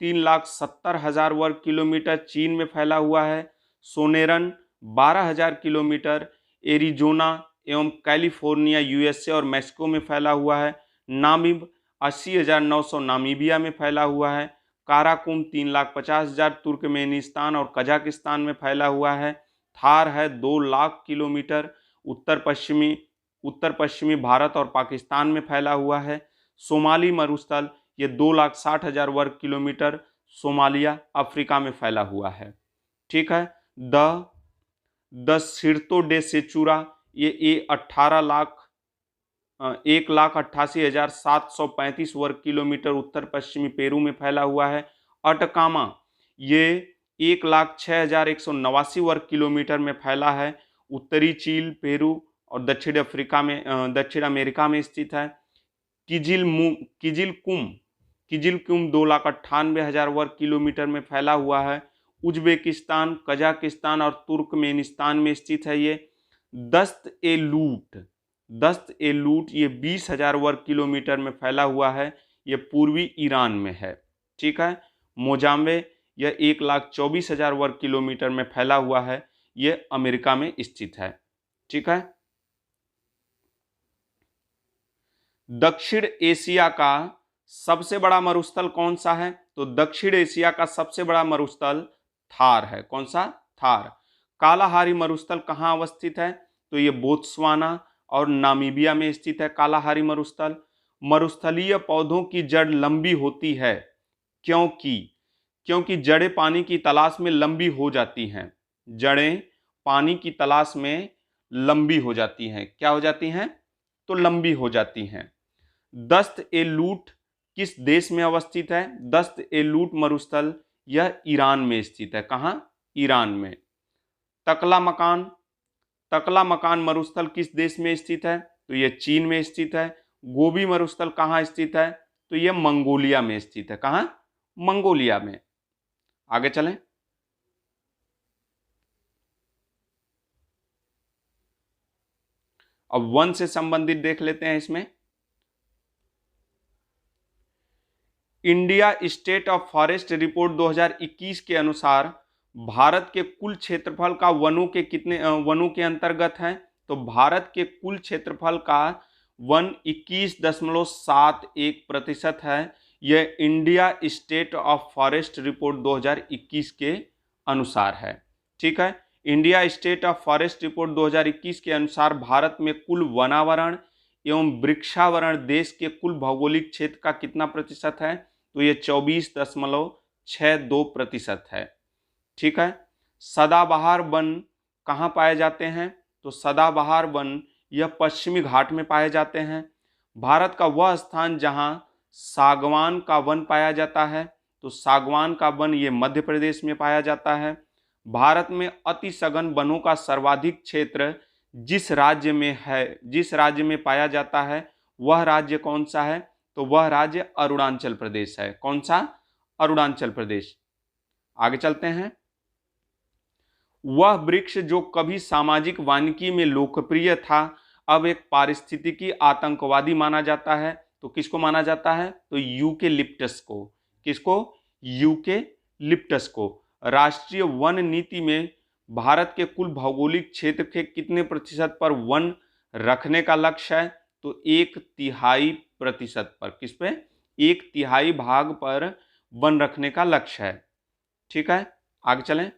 3,70,000 वर्ग किलोमीटर चीन में फैला हुआ है। सोनेरन 12,000 किलोमीटर एरिजोना एवं कैलिफोर्निया यूएसए और मैक्सिको में फैला हुआ है। नामिब 80,900 नामीबिया में फैला हुआ है। काराकुम 3,50,000 तुर्कमेनिस्तान और कजाकिस्तान में फैला हुआ है। थार है 2 लाख किलोमीटर उत्तर पश्चिमी भारत और पाकिस्तान में फैला हुआ है। सोमाली मरुस्थल ये 2,60,000 वर्ग किलोमीटर सोमालिया अफ्रीका में फैला हुआ है। ठीक है। द सिर्तो डे सेचुरा ये 1,88,735 वर्ग किलोमीटर उत्तर पश्चिमी पेरू में फैला हुआ है। अटकामा ये 1,06,189 वर्ग किलोमीटर में फैला है। उत्तरी चील, पेरू और दक्षिण अमेरिका में स्थित है। किजिलकुम किजिलकुम 2,98,000 वर्ग किलोमीटर में फैला हुआ है। उज्बेकिस्तान, कजाकिस्तान और तुर्कमेनिस्तान में स्थित है ये। दस्त-ए-लूट ये 20,000 वर्ग किलोमीटर में फैला हुआ है, ये पूर्वी ईरान में है। ठीक है। मोजाम्बे यह 1,24,000 वर्ग किलोमीटर में फैला हुआ है, ये अमेरिका में स्थित है। ठीक है। दक्षिण एशिया का सबसे बड़ा मरुस्थल कौन सा है? तो दक्षिण एशिया का सबसे बड़ा मरुस्थल थार है। कौन सा? थार। कालाहारी मरुस्थल कहाँ अवस्थित है? तो ये बोत्सवाना और नामीबिया में स्थित है कालाहारी मरुस्थल। मरुस्थलीय पौधों की जड़ लंबी होती है, क्योंकि जड़ें पानी की तलाश में लंबी हो जाती हैं। जड़ें पानी की तलाश में लंबी हो जाती हैं। क्या हो जाती हैं? तो लंबी हो जाती हैं। दस्त-ए-लूट किस देश में अवस्थित है? दस्त-ए-लूट मरुस्थल यह ईरान में स्थित है। कहाँ? ईरान में। तकला मकान मरुस्थल किस देश में स्थित है? तो यह चीन में स्थित है। गोबी मरुस्थल कहाँ स्थित है? तो यह मंगोलिया में स्थित है। कहाँ? मंगोलिया में। आगे चलें। अब वन से संबंधित देख लेते हैं। इसमें India state of forest report 2021 के अनुसार भारत के कुल क्षेत्रफल का वनों के अंतर्गत है। तो भारत के कुल क्षेत्रफल का वन 21.71% है। यह India state of forest report 2021 के अनुसार है। ठीक है। India state of forest report 2021 के अनुसार भारत में कुल वनावरण एवं वृक्षावरण देश के कुल भौगोलिक क्षेत्र का कितना प्रतिशत है? तो ये 24.62% है। ठीक है। सदाबहार वन कहाँ पाए जाते हैं? तो सदाबहार वन यह पश्चिमी घाट में पाए जाते हैं। भारत का वह स्थान जहाँ सागवान का वन पाया जाता है, तो सागवान का वन ये मध्य प्रदेश में पाया जाता है। भारत में अति सघन वनों का सर्वाधिक क्षेत्र जिस राज्य में पाया जाता है, वह राज्य कौन सा है? तो वह राज्य अरुणाचल प्रदेश है। कौन सा? अरुणाचल प्रदेश। आगे चलते हैं। वह वृक्ष जो कभी सामाजिक वानिकी में लोकप्रिय था, अब एक पारिस्थितिकी आतंकवादी माना जाता है। तो किसको माना जाता है? तो यूकेलिप्टस को। किसको? यूकेलिप्टस को। राष्ट्रीय वन नीति में भारत के कुल भौगोलिक क्षेत्र के कितने प्रतिशत पर वन रखने का लक्ष्य है? तो 1/3% पर। किस पे? 1/3 भाग पर वन रखने का लक्ष्य है। ठीक है। आगे चलें।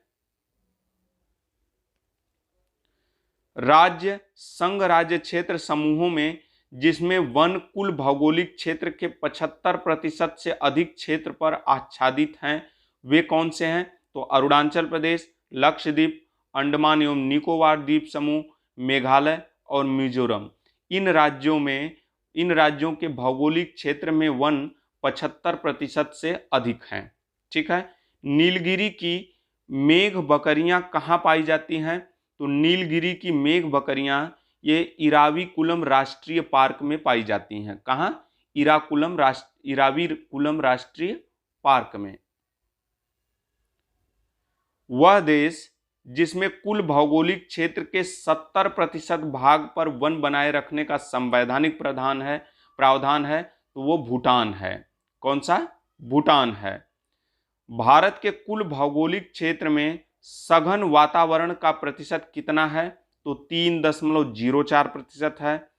राज्य संघ राज्य क्षेत्र समूहों में जिसमें वन कुल भौगोलिक क्षेत्र के 75% से अधिक क्षेत्र पर आच्छादित हैं, वे कौन से हैं? तो अरुणाचल प्रदेश, लक्षद्वीप, अंडमान एवं निकोबार द्वीप समूह, मेघालय और मिजोरम। इन राज्यों के भौगोलिक क्षेत्र में वन 75% से अधिक हैं। ठीक है। नीलगिरी की मेघ बकरियां कहाँ पाई जाती हैं? तो नीलगिरी की मेघ बकरियां ये इराविकुलम राष्ट्रीय पार्क में पाई जाती हैं। कहाँ? इराविकुलम राष्ट्रीय पार्क में। वह देश जिसमें कुल भौगोलिक क्षेत्र के 70% भाग पर वन बनाए रखने का संवैधानिक प्रावधान है, तो वो भूटान है। कौन सा? भूटान है। भारत के कुल भौगोलिक क्षेत्र में सघन वातावरण का प्रतिशत कितना है? तो 3.04% है।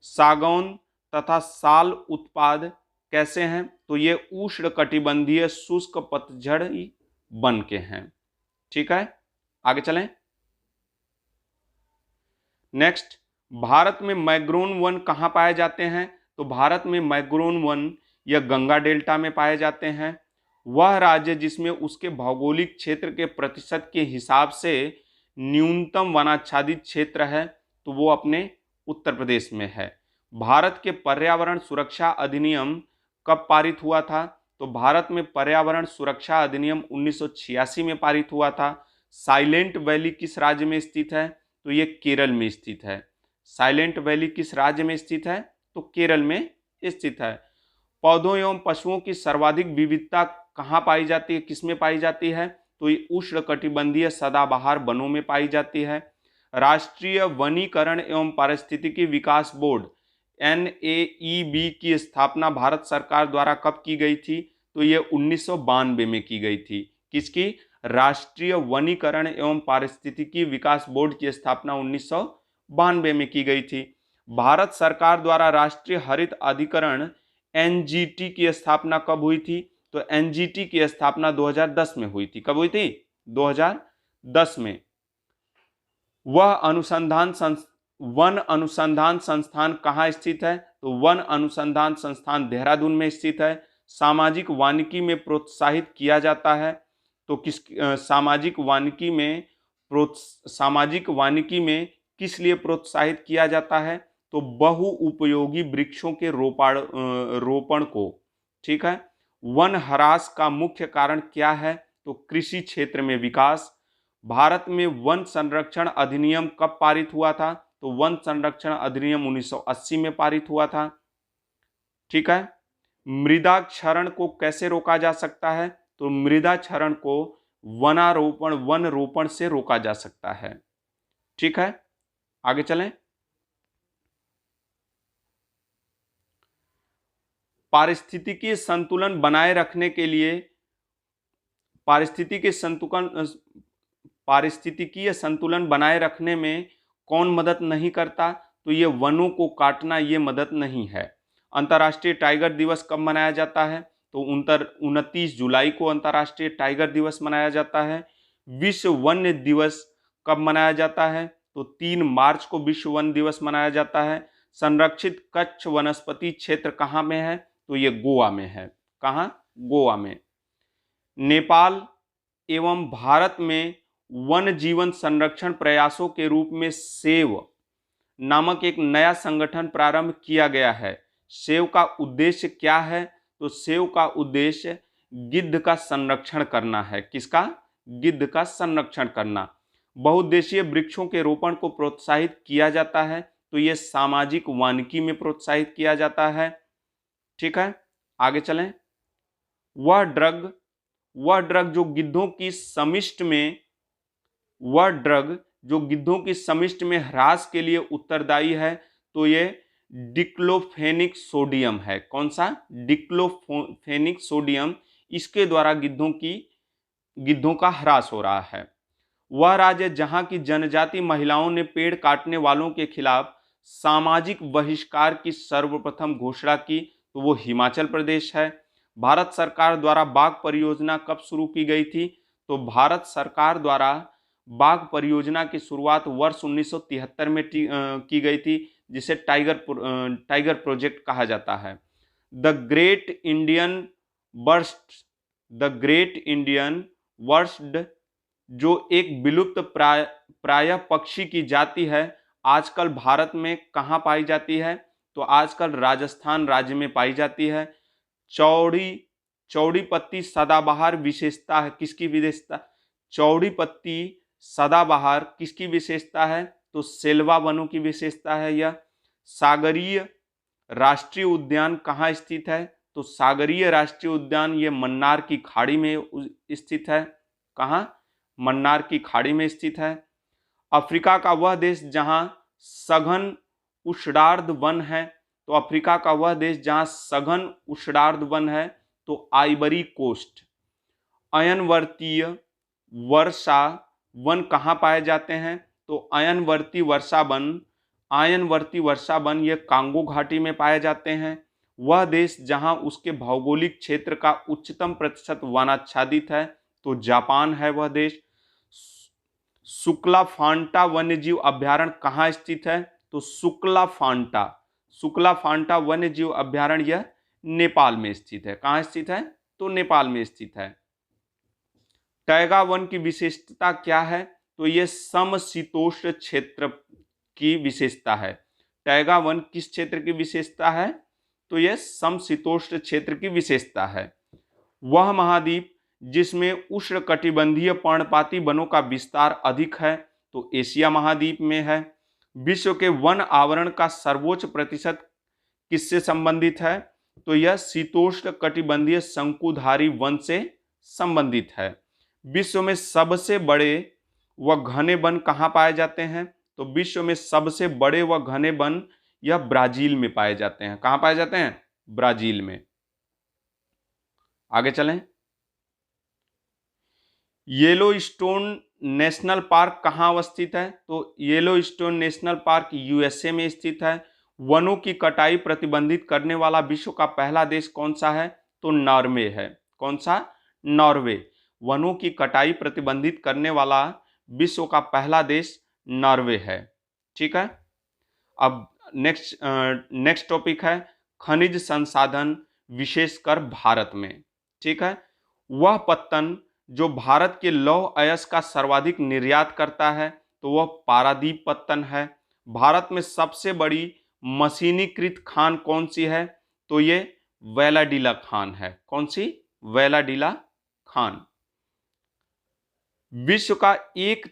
सागौन तथा साल उत्पाद कैसे हैं? तो ये उष्णकटिबंधीय शुष्क पतझड़ी वन के हैं। ठीक है। आगे चलें। नेक्स्ट, भारत में मैग्रोव वन कहाँ पाए जाते हैं? तो भारत में मैग्रोव वन यह गंगा डेल्टा में पाए जाते हैं। वह राज्य जिसमें उसके भौगोलिक क्षेत्र के प्रतिशत के हिसाब से न्यूनतम वनाच्छादित क्षेत्र है, तो वो अपने उत्तर प्रदेश में है। भारत के पर्यावरण सुरक्षा अधिनियम कब पारित हुआ था? तो भारत में पर्यावरण सुरक्षा अधिनियम 1986 में पारित हुआ था। साइलेंट वैली किस राज्य में स्थित है? तो ये केरल में स्थित है। साइलेंट वैली किस राज्य में स्थित है? तो केरल में स्थित है। पौधों एवं पशुओं की सर्वाधिक विविधता कहाँ पाई जाती है, किसमें पाई जाती है? तो ये उष्णकटिबंधीय सदाबहार वनों में पाई जाती है। राष्ट्रीय वनीकरण एवं पारिस्थितिकी विकास बोर्ड NAEB की स्थापना भारत सरकार द्वारा कब की गई थी? तो ये 1992 में की गई थी। किसकी? राष्ट्रीय वनीकरण एवं पारिस्थितिकी विकास बोर्ड की स्थापना 1992 में की गई थी। भारत सरकार द्वारा राष्ट्रीय हरित अधिकरण NGT की स्थापना कब हुई थी? तो NGT की स्थापना 2010 में हुई थी। कब हुई थी? 2010 में। वन अनुसंधान संस्थान कहाँ स्थित है? तो वन अनुसंधान संस्थान देहरादून में स्थित है। सामाजिक वानिकी में प्रोत्साहित किया जाता है। तो सामाजिक वानिकी में किस लिए प्रोत्साहित किया जाता है? तो बहुउपयोगी वृक्षों के रोपण को। ठीक है। वन ह्रास का मुख्य कारण क्या है? तो कृषि क्षेत्र में विकास। भारत में वन संरक्षण अधिनियम कब पारित हुआ था? तो वन संरक्षण अधिनियम 1980 में पारित हुआ था। ठीक है। मृदा क्षरण को कैसे रोका जा सकता है? तो मृदा क्षरण को वन रोपण से रोका जा सकता है। ठीक है, आगे चलें। पारिस्थितिकीय संतुलन बनाए रखने के लिए पारिस्थितिकीय संतुलन बनाए रखने में कौन मदद नहीं करता? तो ये वनों को काटना ये मदद नहीं है। अंतर्राष्ट्रीय टाइगर दिवस कब मनाया जाता है? तो 29 जुलाई को अंतर्राष्ट्रीय टाइगर दिवस मनाया जाता है। विश्व वन्य दिवस कब मनाया जाता है? तो 3 मार्च को विश्व वन दिवस मनाया जाता है। संरक्षित कच्छ वनस्पति क्षेत्र कहाँ में है? तो ये गोवा में है। कहाँ? गोवा में। नेपाल एवं भारत में वन जीवन संरक्षण प्रयासों के रूप में सेव नामक एक नया संगठन प्रारंभ किया गया है। सेव का उद्देश्य क्या है? तो सेव का उद्देश्य गिद्ध का संरक्षण करना है। किसका? गिद्ध का संरक्षण करना। बहुउद्देशीय वृक्षों के रोपण को प्रोत्साहित किया जाता है। तो यह सामाजिक वानिकी में प्रोत्साहित किया जाता है। ठीक है, आगे चलें। वह ड्रग जो गिद्धों की समिष्ट में ह्रास के लिए उत्तरदायी है, तो ये डिक्लोफेनिक सोडियम है। कौन सा? Diclofenac sodium. इसके द्वारा गिद्धों का ह्रास हो रहा है। वह राज्य जहां की जनजाति महिलाओं ने पेड़ काटने वालों के खिलाफ सामाजिक बहिष्कार की सर्वप्रथम घोषणा की, तो वो हिमाचल प्रदेश है। भारत सरकार द्वारा बाघ परियोजना कब शुरू की गई थी? तो भारत सरकार द्वारा बाघ परियोजना की शुरुआत वर्ष 1973 में की गई थी, जिसे टाइगर प्रोजेक्ट कहा जाता है। द ग्रेट इंडियन वर्स्ट जो एक विलुप्त प्राय पक्षी की जाति है, आजकल भारत में कहाँ पाई जाती है? तो आजकल राजस्थान राज्य में पाई जाती है। चौड़ी पत्ती सदाबहार विशेषता है। किसकी विशेषता? चौड़ी पत्ती सदाबहार किसकी विशेषता है? तो सेल्वा वनों की विशेषता है यह। सागरीय राष्ट्रीय उद्यान कहाँ स्थित है? तो सागरीय राष्ट्रीय उद्यान ये मन्नार की खाड़ी में स्थित है। कहाँ? मन्नार की खाड़ी में स्थित है। अफ्रीका का वह देश जहां सघन उष्णार्ध वन है, तो अफ्रीका का वह देश जहां सघन उष्णार्ध वन है तो आइवरी कोस्ट। अयनवर्तीय वर्षा वन कहाँ पाए जाते हैं? तो अयनवर्ती वर्षा वन ये कांगो घाटी में पाए जाते हैं। वह देश जहां उसके भौगोलिक क्षेत्र का उच्चतम प्रतिशत वनाच्छादित है, तो जापान है वह देश। सुक्लाफांटा वन्यजीव अभ्यारण्य कहाँ स्थित है? तो सुक्लाफांटा वन्यजीव अभ्यारण्य यह नेपाल में स्थित है। कहाँ स्थित है? तो नेपाल में स्थित है। टैगा वन की विशेषता क्या है? तो यह समशीतोष्ण क्षेत्र की विशेषता है। टैगा वन किस क्षेत्र की विशेषता है? तो यह समशीतोष्ण क्षेत्र की विशेषता है। वह महाद्वीप जिसमें उष्णकटिबंधीय पर्णपाती वनों का विस्तार अधिक है, तो एशिया महाद्वीप में है। विश्व के वन आवरण का सर्वोच्च प्रतिशत किससे संबंधित है? तो यह शीतोष्ण कटिबंधीय शंकुधारी वन से संबंधित है। विश्व में सबसे बड़े व घने वन कहाँ पाए जाते हैं? तो विश्व में सबसे बड़े व घने वन यह ब्राजील में पाए जाते हैं। कहाँ पाए जाते हैं? ब्राजील में। आगे चलें। येलोस्टोन नेशनल पार्क कहाँ अवस्थित है? तो येलोस्टोन नेशनल पार्क यूएसए में स्थित है। वनों की कटाई प्रतिबंधित करने वाला विश्व का पहला देश कौन सा है? तो नॉर्वे है। कौन सा? नॉर्वे। वनों की कटाई प्रतिबंधित करने वाला विश्व का पहला देश नॉर्वे है। ठीक है। अब नेक्स्ट टॉपिक है खनिज संसाधन विशेषकर भारत में। ठीक है। वह पत्तन जो भारत के लौह अयस्क का सर्वाधिक निर्यात करता है तो वह पारादीप पत्तन है। भारत में सबसे बड़ी मशीनीकृत खान कौन सी है? तो ये वेलाडीला खान है। कौन सी? वेलाडीला खान। विश्व का एक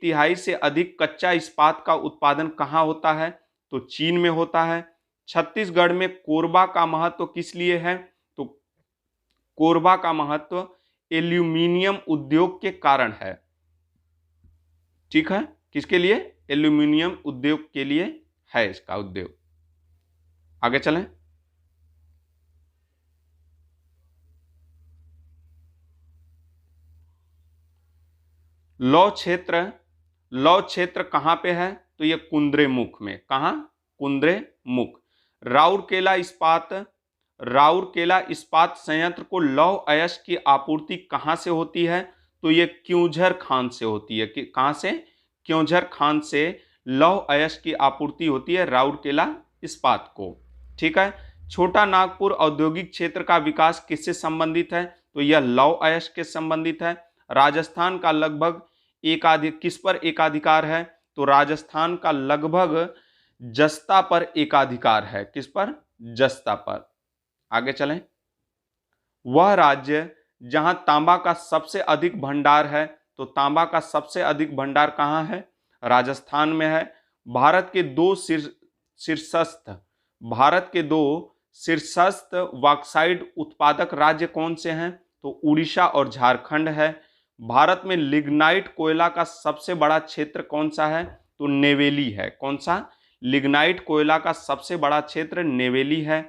तिहाई से अधिक कच्चा इस्पात का उत्पादन कहाँ होता है? तो चीन में होता है। छत्तीसगढ़ में कोरबा का महत्व किस लिए है? तो कोरबा का महत्व एल्यूमिनियम उद्योग के कारण है। ठीक है। किसके लिए? एल्यूमिनियम उद्योग के लिए है इसका उद्योग। आगे चलें। लौ क्षेत्र कहां पे है? तो ये कुंद्रेमुख में। कहां? कुंद्रेमुख। राउरकेला इस्पात संयंत्र को लौह अयस्क की आपूर्ति कहां से होती है? तो ये क्योंझर खान से होती है। कहां से? क्योंझर खान से लौह अयस्क की आपूर्ति होती है राउरकेला इस्पात को। ठीक है। छोटा नागपुर औद्योगिक क्षेत्र का विकास किससे संबंधित है? तो यह लौह अयस्क के संबंधित है। राजस्थान का लगभग किस पर एकाधिकार है? तो राजस्थान का लगभग जस्ता पर एकाधिकार है। किस पर? जस्ता पर। आगे चलें। वह राज्य जहां तांबा का सबसे अधिक भंडार है तो तांबा का सबसे अधिक भंडार कहां है? राजस्थान में है। भारत के दो शीर्षस्थ बॉक्साइट उत्पादक राज्य कौन से हैं? तो उड़ीसा और झारखंड है। भारत में लिग्नाइट कोयला का सबसे बड़ा क्षेत्र कौन सा है? तो नेवेली है। कौन सा? लिग्नाइट कोयला का सबसे बड़ा क्षेत्र नेवेली है।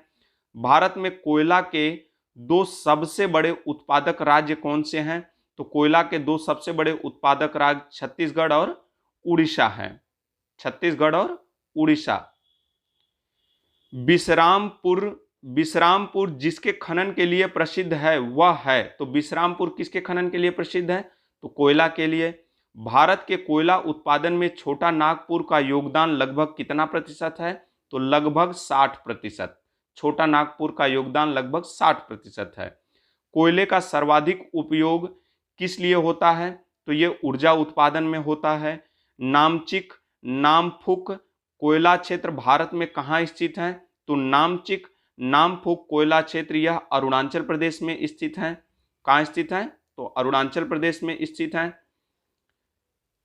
भारत में कोयला के दो सबसे बड़े उत्पादक राज्य कौन से हैं? तो कोयला के दो सबसे बड़े उत्पादक राज्य छत्तीसगढ़ और उड़ीसा हैं। छत्तीसगढ़ और उड़ीसा। विश्रामपुर जिसके खनन के लिए प्रसिद्ध है वह है। तो विश्रामपुर किसके खनन के लिए प्रसिद्ध है? तो कोयला के लिए। भारत के कोयला उत्पादन में छोटा नागपुर का योगदान लगभग कितना प्रतिशत है? तो लगभग 60%। छोटा नागपुर का योगदान लगभग 60% है। कोयले का सर्वाधिक उपयोग किस लिए होता है? तो ये ऊर्जा उत्पादन में होता है। नामचिक नामफुक कोयला क्षेत्र भारत में कहाँ स्थित है? तो नामफुक कोयला क्षेत्र यह अरुणाचल प्रदेश में स्थित है। कहाँ स्थित है? तो अरुणाचल प्रदेश में स्थित है।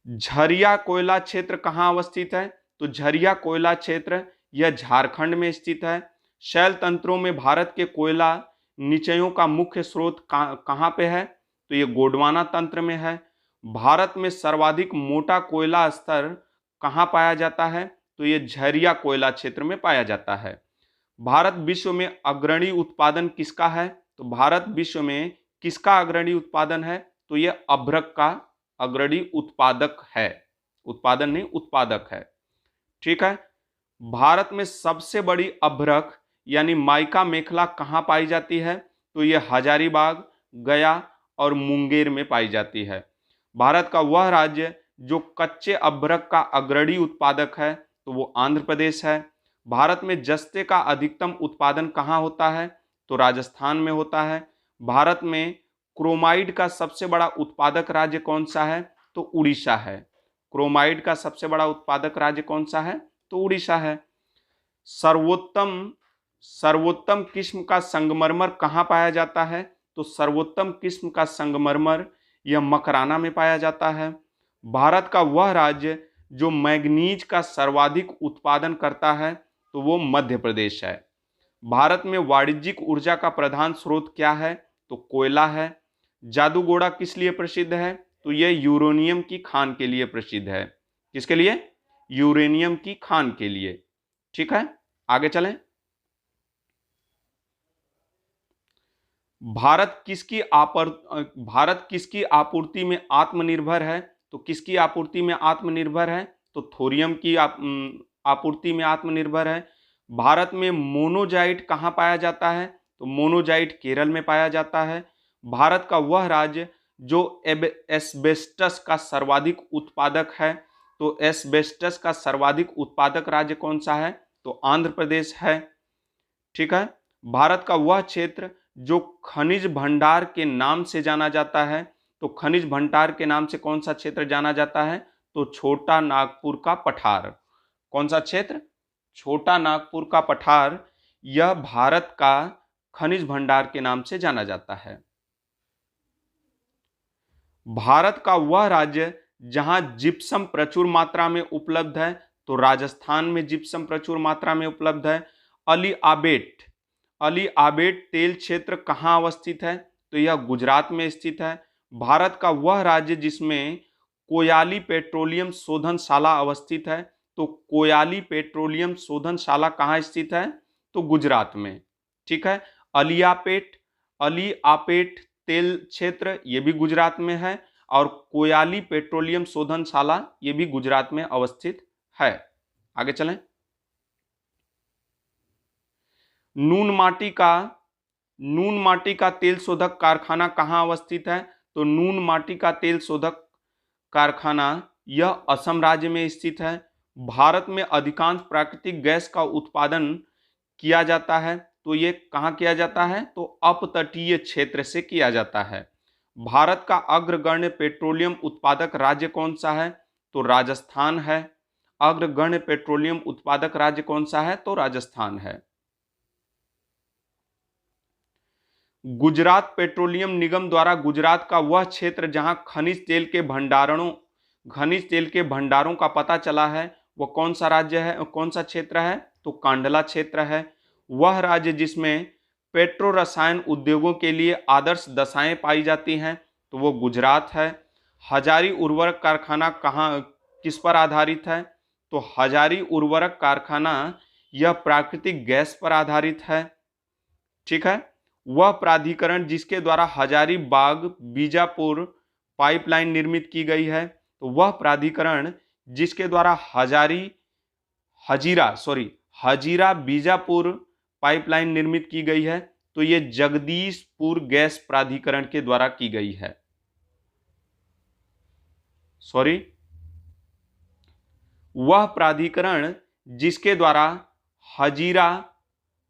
झरिया कोयला क्षेत्र कहाँ अवस्थित है? तो झरिया कोयला क्षेत्र यह झारखंड में स्थित है। शैल तंत्रों में भारत के कोयला निचयों का मुख्य स्रोत कहाँ पे है? तो ये गोंडवाना तंत्र में है। भारत में सर्वाधिक मोटा कोयला स्तर कहाँ पाया जाता है? तो ये झरिया कोयला क्षेत्र में पाया जाता है। भारत विश्व में अग्रणी उत्पादन किसका है? तो भारत विश्व में किसका अग्रणी उत्पादन है? तो ये अभ्रक का अग्रणी उत्पादक है। उत्पादन नहीं, उत्पादक है। ठीक है। भारत में सबसे बड़ी अभ्रक यानी माइका मेखला कहाँ पाई जाती है? तो ये हजारीबाग, गया और मुंगेर में पाई जाती है। भारत का वह राज्य जो कच्चे अभ्रक का अग्रणी उत्पादक है तो वो आंध्र प्रदेश है। भारत में जस्ते का अधिकतम उत्पादन कहाँ होता है? तो राजस्थान में होता है। भारत में क्रोमाइड का सबसे बड़ा उत्पादक राज्य कौन सा है? तो उड़ीसा है। क्रोमाइड का सबसे बड़ा उत्पादक राज्य कौन सा है? तो उड़ीसा है। सर्वोत्तम किस्म का संगमरमर कहाँ पाया जाता है? तो सर्वोत्तम किस्म का संगमरमर यह मकराना में पाया जाता है। भारत का वह राज्य जो मैग्नीज का सर्वाधिक उत्पादन करता है तो वो मध्य प्रदेश है। भारत में वाणिज्यिक ऊर्जा का प्रधान स्रोत क्या है? तो कोयला है। जादूगोड़ा किस लिए प्रसिद्ध है? तो यह यूरेनियम की खान के लिए प्रसिद्ध है। किसके लिए? यूरेनियम की खान के लिए। ठीक है, आगे चलें। भारत किसकी आपूर्ति में आत्मनिर्भर है? तो किसकी आपूर्ति में आत्मनिर्भर है? तो थोरियम की आपूर्ति में आत्मनिर्भर है। भारत में मोनोजाइट कहाँ पाया जाता है? तो मोनोजाइट केरल में पाया जाता है। भारत का वह राज्य जो एस्बेस्टस का सर्वाधिक उत्पादक है, तो एस्बेस्टस का सर्वाधिक उत्पादक राज्य कौन सा है? तो आंध्र प्रदेश है। ठीक है, भारत का वह क्षेत्र जो खनिज भंडार के नाम से जाना जाता है, तो खनिज भंडार के नाम से कौन सा क्षेत्र जाना जाता है? तो छोटा नागपुर का पठार। कौन सा क्षेत्र? छोटा नागपुर का पठार। यह भारत का खनिज भंडार के नाम से जाना जाता है। भारत का वह राज्य जहां जिप्सम प्रचुर मात्रा में उपलब्ध है, तो राजस्थान में जिप्सम प्रचुर मात्रा में उपलब्ध है। अली आबेट तेल क्षेत्र कहाँ अवस्थित है? तो यह गुजरात में स्थित है। भारत का वह राज्य जिसमें कोयाली पेट्रोलियम शोधनशाला अवस्थित है, तो कोयाली पेट्रोलियम शोधनशाला कहाँ स्थित है? तो गुजरात में। ठीक है, अली आपेट तेल क्षेत्र ये भी गुजरात में है, और कोयाली पेट्रोलियम शोधनशाला ये भी गुजरात में अवस्थित है। आगे चलें। नून माटी का तेल शोधक कारखाना कहाँ अवस्थित है? तो नून माटी का तेल शोधक कारखाना यह असम राज्य में स्थित है। भारत में अधिकांश प्राकृतिक गैस का उत्पादन किया जाता है, तो ये कहाँ किया जाता है? तो अपतटीय क्षेत्र से किया जाता है। भारत का अग्रगण्य पेट्रोलियम उत्पादक राज्य कौन सा है? तो राजस्थान है। अग्रगण्य पेट्रोलियम उत्पादक राज्य कौन सा है? तो राजस्थान है। गुजरात पेट्रोलियम निगम द्वारा गुजरात का वह क्षेत्र जहां खनिज तेल के भंडारों का पता चला है, वह कौन सा राज्य है, कौन सा क्षेत्र है? तो कांडला क्षेत्र है। वह राज्य जिसमें पेट्रो रसायन उद्योगों के लिए आदर्श दशाएं पाई जाती हैं, तो वो गुजरात है। हजारी उर्वरक कारखाना कहाँ किस पर आधारित है? तो हजारी उर्वरक कारखाना यह प्राकृतिक गैस पर आधारित है। ठीक है, वह प्राधिकरण जिसके द्वारा हजारीबाग बीजापुर पाइपलाइन निर्मित की गई है, तो वह प्राधिकरण जिसके द्वारा हजीरा बीजापुर पाइपलाइन निर्मित की गई है, तो यह जगदीशपुर गैस प्राधिकरण के द्वारा की गई है। वह प्राधिकरण जिसके द्वारा हजीरा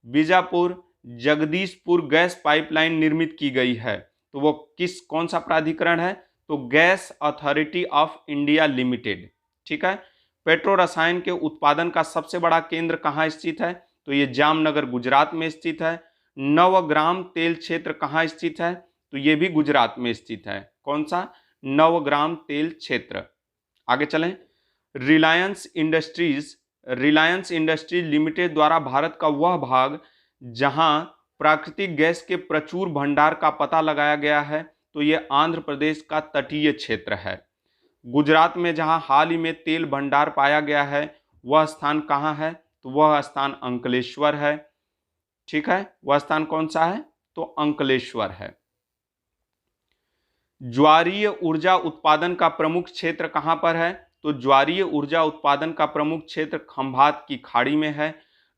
बीजापुर जगदीशपुर गैस पाइपलाइन निर्मित की गई है, तो वो कौन सा प्राधिकरण है? तो gas authority of India limited. ठीक है, पेट्रो रसायन के उत्पादन का सबसे बड़ा केंद्र कहाँ स्थित है? तो ये जामनगर गुजरात में स्थित है। नवग्राम तेल क्षेत्र कहाँ स्थित है? तो ये भी गुजरात में स्थित है। कौन सा? नवग्राम तेल क्षेत्र। आगे चलें। रिलायंस इंडस्ट्रीज लिमिटेड द्वारा भारत का वह भाग जहां प्राकृतिक गैस के प्रचुर भंडार का पता लगाया गया है, तो यह आंध्र प्रदेश का तटीय क्षेत्र है। गुजरात में जहां हाल ही में तेल भंडार पाया गया है, वह स्थान कहाँ है? तो वह स्थान अंकलेश्वर है। ठीक है, वह स्थान कौन सा है? तो अंकलेश्वर है। ज्वारीय ऊर्जा उत्पादन का प्रमुख क्षेत्र कहां पर है? तो ज्वारीय ऊर्जा उत्पादन का प्रमुख क्षेत्र खंभात की खाड़ी में है।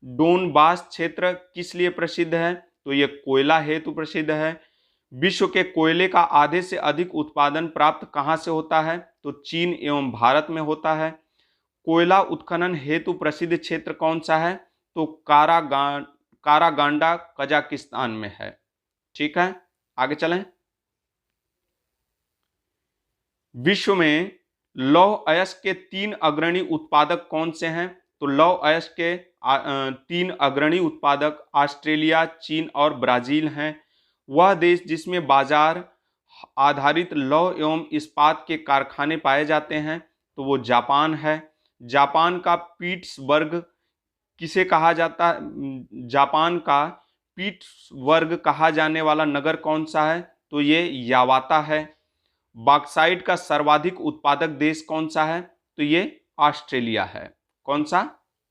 डोनबास क्षेत्र किस लिए प्रसिद्ध है? तो यह कोयला हेतु प्रसिद्ध है। विश्व के कोयले का आधे से अधिक उत्पादन प्राप्त कहां से होता है? तो चीन एवं भारत में होता है। कोयला उत्खनन हेतु प्रसिद्ध क्षेत्र कौन सा है? तो कारागांडा कजाकिस्तान में है। ठीक है, आगे चलें। विश्व में लौह अयस्क के 3 अग्रणी उत्पादक कौन से हैं? तो लौह अयस्क के 3 अग्रणी उत्पादक ऑस्ट्रेलिया, चीन और ब्राजील हैं। वह देश जिसमें बाजार आधारित लौह एवं इस्पात के कारखाने पाए जाते हैं, तो वो जापान है। जापान का पीट्सबर्ग किसे कहा जाता, जापान का पीट वर्ग कहा जाने वाला नगर कौन सा है? तो ये यावाता है। बॉक्साइट का सर्वाधिक उत्पादक देश कौन सा है? तो ये ऑस्ट्रेलिया है। कौन सा?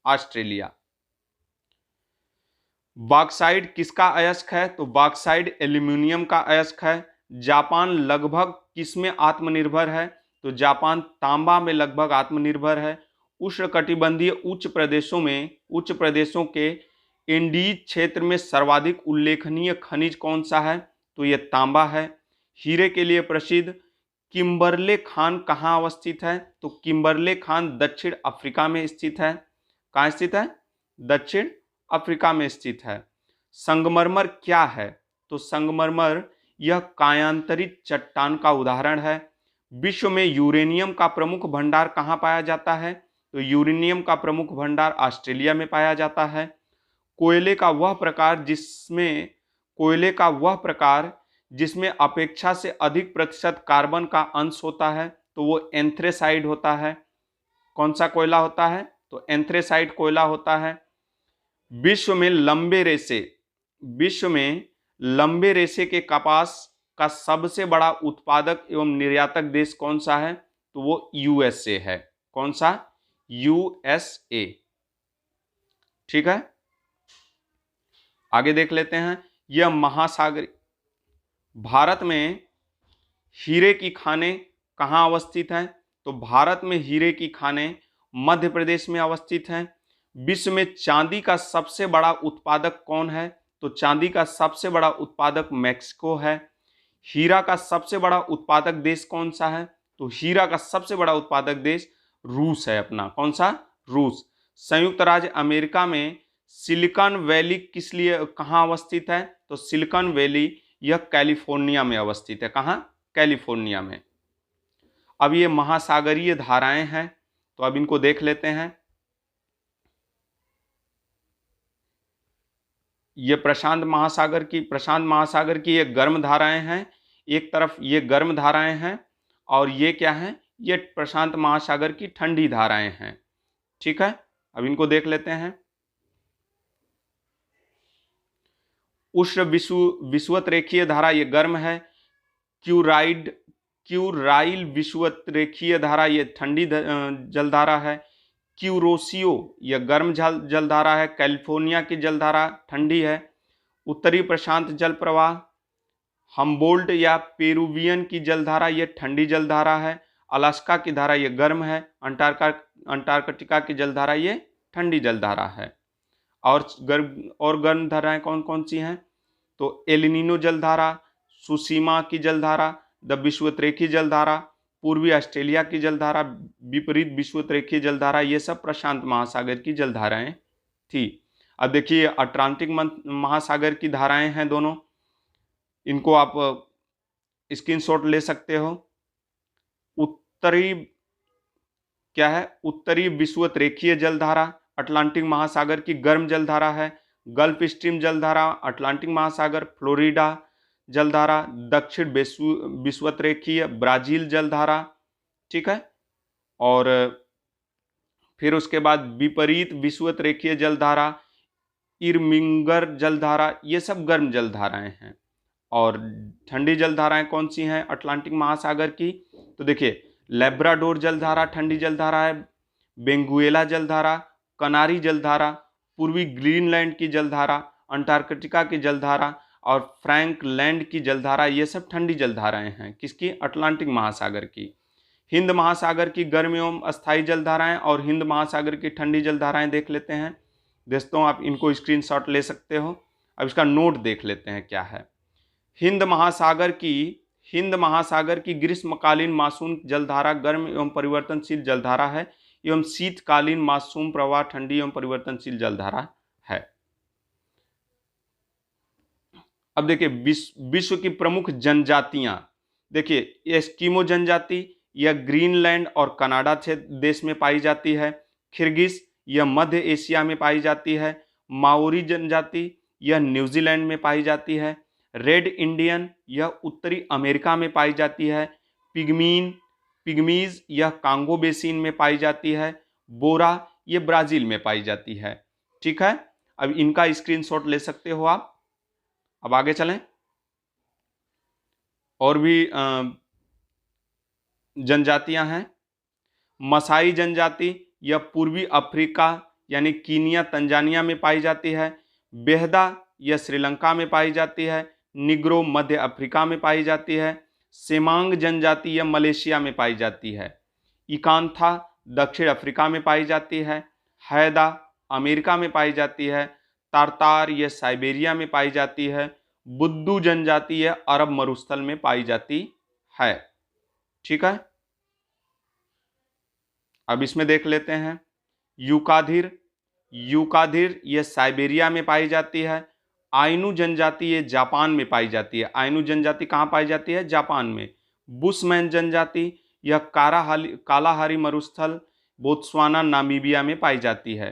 ऑस्ट्रेलिया। बॉक्साइट किसका अयस्क है? तो बॉक्साइट एल्यूमिनियम का अयस्क है। जापान लगभग किसमें आत्मनिर्भर है? तो जापान तांबा में लगभग आत्मनिर्भर है। उष्णकटिबंधीय उच्च प्रदेशों के एंडीज क्षेत्र में सर्वाधिक उल्लेखनीय खनिज कौन सा है? तो यह तांबा है। हीरे के लिए प्रसिद्ध किम्बरले खान कहाँ अवस्थित है? तो किम्बरले खान दक्षिण अफ्रीका में स्थित है। कहाँ स्थित है? दक्षिण अफ्रीका में स्थित है। संगमरमर क्या है? तो संगमरमर यह कायांतरित चट्टान का उदाहरण है। विश्व में यूरेनियम का प्रमुख भंडार कहाँ पाया जाता है? तो यूरेनियम का प्रमुख भंडार ऑस्ट्रेलिया में पाया जाता है। कोयले का वह प्रकार जिसमें अपेक्षा से अधिक प्रतिशत कार्बन का अंश होता है, तो वो एंथ्रेसाइड होता है। कौन सा कोयला होता है? तो एंथ्रेसाइड कोयला होता है। विश्व में लंबे रेशे के कपास का सबसे बड़ा उत्पादक एवं निर्यातक देश कौन सा है? तो वो यूएसए है। कौन सा? यूएसए। ठीक है, आगे देख लेते हैं। यह महासागर, भारत में हीरे की खानें कहाँ अवस्थित हैं? तो भारत में हीरे की खानें मध्य प्रदेश में अवस्थित हैं। विश्व में चांदी का सबसे बड़ा उत्पादक कौन है? तो चांदी का सबसे बड़ा उत्पादक मैक्सिको है। हीरा का सबसे बड़ा उत्पादक देश कौन सा है? तो हीरा का सबसे बड़ा उत्पादक देश रूस है अपना। कौन सा? रूस। संयुक्त राज्य अमेरिका में सिलिकॉन वैली किस लिए कहाँ अवस्थित है? तो सिलिकॉन वैली यह कैलिफोर्निया में अवस्थित है। कहाँ? कैलिफोर्निया में। अब ये महासागरीय धाराएं हैं, तो अब इनको देख लेते हैं। ये प्रशांत महासागर की ये गर्म धाराएं हैं। एक तरफ ये गर्म धाराएं हैं और ये क्या है? ये प्रशांत महासागर की ठंडी धाराएं हैं। ठीक है, अब इनको देख लेते हैं। उष्ण विषुवत रेखीय धारा ये गर्म है। क्यूराइल विषुवत रेखीय धारा ये ठंडी जलधारा है। क्यूरोसियो यह गर्म जलधारा है। कैलिफोर्निया की जलधारा ठंडी है। उत्तरी प्रशांत जल प्रवाह हम्बोल्ट या पेरुवियन की जलधारा ये ठंडी जलधारा है। अलास्का की धारा ये गर्म है। अंटार्कटिका की जलधारा ये ठंडी जलधारा है। और गर्म धाराएं कौन कौन सी हैं? तो एलिनीनो जलधारा, सुसीमा की जलधारा, द विषुवतरेखीय जलधारा, पूर्वी ऑस्ट्रेलिया की जलधारा, विपरीत विषुवतरेखीय जलधारा, ये सब प्रशांत महासागर की जलधाराएं थी। अब देखिए अटलांटिक महासागर की धाराएं हैं दोनों, इनको आप स्क्रीनशॉट ले सकते हो। उत्तरी विषुवतरेखीय जलधारा अटलांटिक महासागर की गर्म जलधारा है। गल्फ स्ट्रीम जलधारा अटलांटिक महासागर, फ्लोरिडा जलधारा दक्षिण विषुवतरेखीय ब्राजील जलधारा। ठीक है, और फिर उसके बाद विपरीत विषुवतरेखीय जलधारा इरमिंगर जलधारा, ये सब गर्म जलधाराएं हैं। और ठंडी जलधाराएं कौन सी हैं अटलांटिक महासागर की? तो देखिए लेब्राडोर जलधारा ठंडी जलधारा है। बेंगुएला जलधारा, कनारी जलधारा, पूर्वी ग्रीनलैंड की जलधारा, अंटार्कटिका की जलधारा और फ्रैंकलैंड की जलधारा, ये सब ठंडी जलधाराएं हैं। किसकी? अटलांटिक महासागर की। हिंद महासागर की गर्म एवं अस्थायी जलधाराएं और हिंद महासागर की ठंडी जलधाराएं देख लेते हैं। दोस्तों आप इनको स्क्रीनशॉट ले सकते हो। अब इसका नोट देख लेते हैं क्या है। हिंद महासागर की ग्रीष्मकालीन मानसून जलधारा गर्म एवं परिवर्तनशील जलधारा है एवं शीतकालीन मानसून प्रवाह ठंडी एवं परिवर्तनशील जलधारा है। अब देखिए विश्व की प्रमुख जनजातियां, देखिए एस्किमो जनजाति यह ग्रीनलैंड और कनाडा देश में पाई जाती है। किर्गिस यह मध्य एशिया में पाई जाती है। माओरी जनजाति यह न्यूजीलैंड में पाई जाती है। रेड इंडियन यह उत्तरी अमेरिका में पाई जाती है। पिग्मीज यह कांगो बेसिन में पाई जाती है। बोरा ये ब्राजील में पाई जाती है। ठीक है, अब इनका स्क्रीनशॉट ले सकते हो आप। अब आगे चलें, और भी जनजातियां हैं। मसाई जनजाति यह पूर्वी अफ्रीका यानी कीनिया तंजानिया में पाई जाती है। बेहदा यह श्रीलंका में पाई जाती है। निग्रो मध्य अफ्रीका में पाई जाती है। सेमांग जनजाति यह मलेशिया में पाई जाती है। इकांथा दक्षिण अफ्रीका में पाई जाती है। हैदा अमेरिका में पाई जाती है। तारतार यह साइबेरिया में पाई जाती है। बुद्दू जनजाति यह अरब मरुस्थल में पाई जाती है। ठीक है, अब इसमें देख लेते हैं। यूकाधिर, यूकाधिर यह साइबेरिया में पाई जाती है। आइनू जनजाति ये जापान में पाई जाती है। आइनू जनजाति कहाँ पाई जाती है? जापान में। बुशमैन जनजाति यह कालाहारी मरुस्थल बोत्सवाना नामीबिया में पाई जाती है।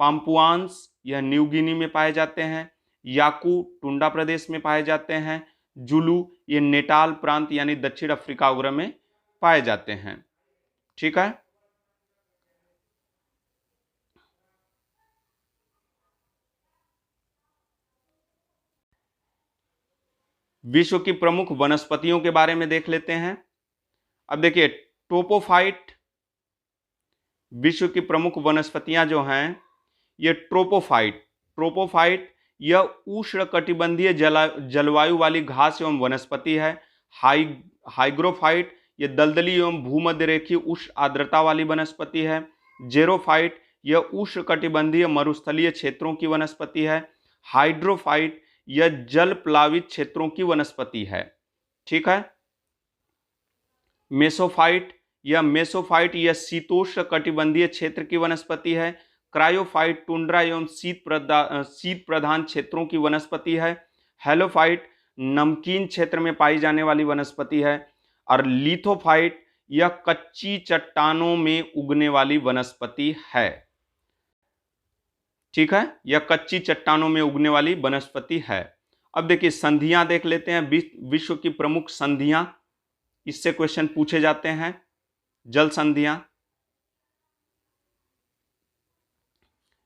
पाम्पुआंस यह न्यू गिनी में पाए जाते हैं। याकू टुंडा प्रदेश में पाए जाते हैं। जुलू ये नेटाल प्रांत यानी दक्षिण अफ्रीका वगैरह में पाए जाते हैं। ठीक है, विश्व की प्रमुख वनस्पतियों के बारे में देख लेते हैं। अब देखिए, टोपोफाइट, विश्व की प्रमुख वनस्पतियां जो हैं ये ट्रोपोफाइट, ट्रोपोफाइट यह उष्णकटिबंधीय जलवायु वाली घास एवं वनस्पति है। हाइग्रोफाइट यह दलदली एवं भूमध्य रेखीय उष्ण आर्द्रता वाली वनस्पति है। जेरोफाइट यह उष्णकटिबंधीय मरुस्थलीय क्षेत्रों की वनस्पति है। हाइड्रोफाइट यह जल प्लावित क्षेत्रों की वनस्पति है। ठीक है, मेसोफाइट यह शीतोष्ण कटिबंधीय क्षेत्र की वनस्पति है। क्रायोफाइट टुंड्रा एवं शीत प्रधान क्षेत्रों की वनस्पति है। हेलोफाइट नमकीन क्षेत्र में पाई जाने वाली वनस्पति है। और लिथोफाइट यह कच्ची चट्टानों में उगने वाली वनस्पति है। ठीक है, यह कच्ची चट्टानों में उगने वाली वनस्पति है। अब देखिए, संधियां देख लेते हैं। विश्व की प्रमुख संधियां, इससे क्वेश्चन पूछे जाते हैं। जल संधियां,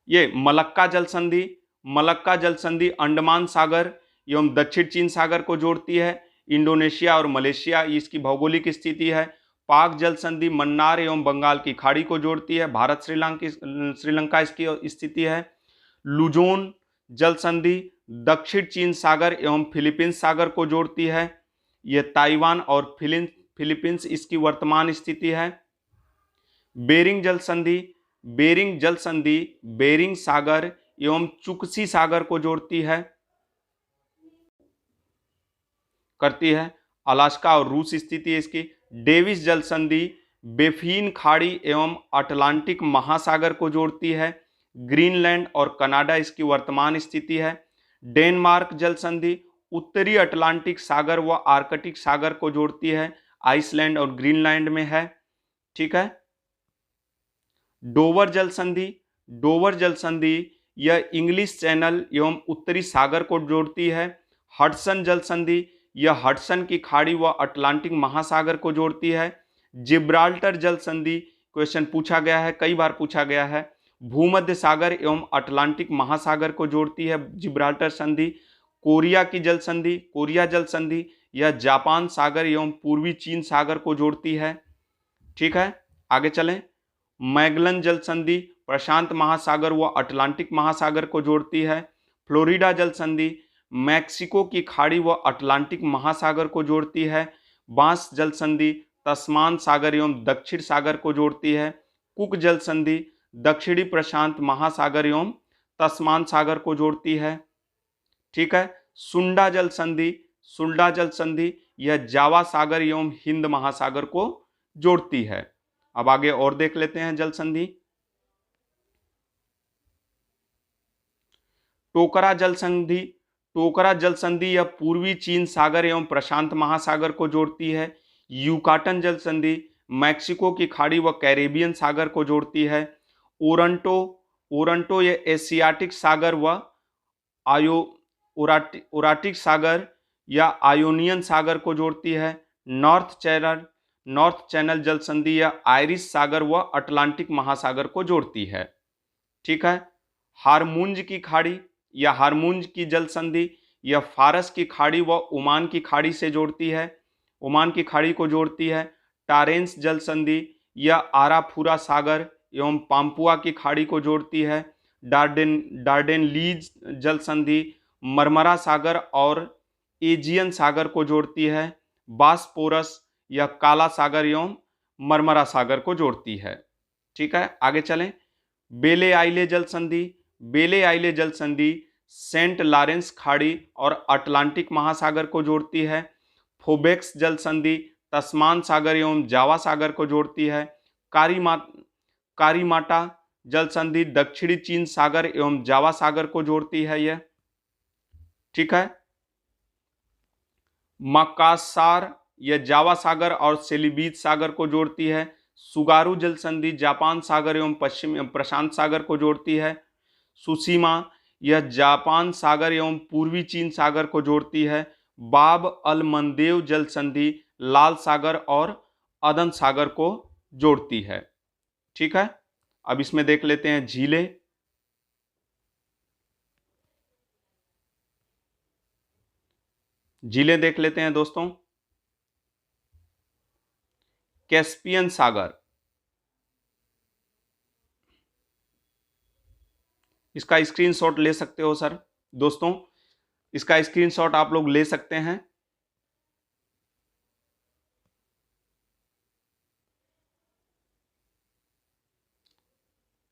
ये मलक्का जल संधि, मलक्का जल संधि अंडमान सागर एवं दक्षिण चीन सागर को जोड़ती है। इंडोनेशिया और मलेशिया इसकी भौगोलिक स्थिति है। पाक जल संधि मन्नार एवं बंगाल की खाड़ी को जोड़ती है। भारत श्रीलंका इसकी स्थिति है। लुजोन जल संधि दक्षिण चीन सागर एवं फिलीपींस सागर को जोड़ती है। यह ताइवान और फिलीपींस इसकी वर्तमान स्थिति है। बेरिंग जल संधि, बेरिंग जल संधि बेरिंग सागर एवं चुकसी सागर को जोड़ती है, करती है। अलास्का और रूस स्थिति है इसकी। डेविस जल संधि बेफिन खाड़ी एवं अटलांटिक महासागर को जोड़ती है। ग्रीनलैंड और कनाडा इसकी वर्तमान स्थिति है। डेनमार्क जल संधि उत्तरी अटलांटिक सागर व आर्कटिक सागर को जोड़ती है। आइसलैंड और ग्रीनलैंड में है। ठीक है, डोवर जल संधि, डोवर जल संधि यह इंग्लिश चैनल एवं उत्तरी सागर को जोड़ती है। हडसन जल संधि यह हडसन की खाड़ी व अटलांटिक महासागर को जोड़ती है। जिब्राल्टर जल संधि क्वेश्चन पूछा गया है, कई बार पूछा गया है, भूमध्य सागर एवं अटलांटिक महासागर को जोड़ती है जिब्राल्टर संधि। कोरिया की जल संधि, कोरिया जल संधि यह जापान सागर एवं पूर्वी चीन सागर को जोड़ती है। ठीक है, आगे चलें। मैगलन जल संधि प्रशांत महासागर व अटलांटिक महासागर को जोड़ती है। फ्लोरिडा जल संधि मैक्सिको की खाड़ी व अटलांटिक महासागर को जोड़ती है। बांस जल संधि तस्मान सागर एवं दक्षिण सागर को जोड़ती है। कुक जल संधि दक्षिणी प्रशांत महासागर एवं तस्मान सागर को जोड़ती है। ठीक है, सुंडा जल संधि, सुंडा जल संधि यह जावा सागर एवं हिंद महासागर को जोड़ती है। अब आगे और देख लेते हैं जल संधि। टोकरा जल संधि, टोकरा जल संधि यह पूर्वी चीन सागर एवं प्रशांत महासागर को जोड़ती है। यूकाटन जल संधि मैक्सिको की खाड़ी व कैरेबियन सागर को जोड़ती है। ओरंटो, ओरंटो यह एशियाटिक सागर व ओराटिक सागर या आयोनियन सागर को जोड़ती है। नॉर्थ चैनल जल संधि या आयरिश सागर व अटलांटिक महासागर को जोड़ती है। ठीक है, हारमुंज की खाड़ी या हारमुंज की जल संधि यह फारस की खाड़ी व ओमान की खाड़ी से जोड़ती है, ओमान की खाड़ी को जोड़ती है। टारेंस जल संधि यह आराफुरा सागर एवं पाम्पुआ की खाड़ी को जोड़ती है। डार्डेनलीज जल संधि मरमरा सागर और एजियन सागर को जोड़ती है। बासपोरस यह काला सागर एवं मरमरा सागर को जोड़ती है। ठीक है, आगे चलें। बेले आइले जल संधि, बेले आइले जल संधि सेंट लॉरेंस खाड़ी और अटलांटिक महासागर को जोड़ती है। फोबेक्स जल संधि तस्मान सागर एवं जावा सागर को जोड़ती है। कारीमाटा जल संधि दक्षिणी चीन सागर एवं जावा सागर को जोड़ती है यह। ठीक है, मकासार यह जावा सागर और सेलिबीज सागर को जोड़ती है। सुगारू जल संधि जापान सागर एवं पश्चिम प्रशांत सागर को जोड़ती है। सुसीमा यह जापान सागर एवं पूर्वी चीन सागर को जोड़ती है। बाब अल मंदेव जल संधि लाल सागर और अदन सागर को जोड़ती है। ठीक है, अब इसमें देख लेते हैं झीलें। झीलें देख लेते हैं दोस्तों। कैस्पियन सागर, इसका स्क्रीनशॉट ले सकते हो सर दोस्तों, इसका स्क्रीनशॉट आप लोग ले सकते हैं।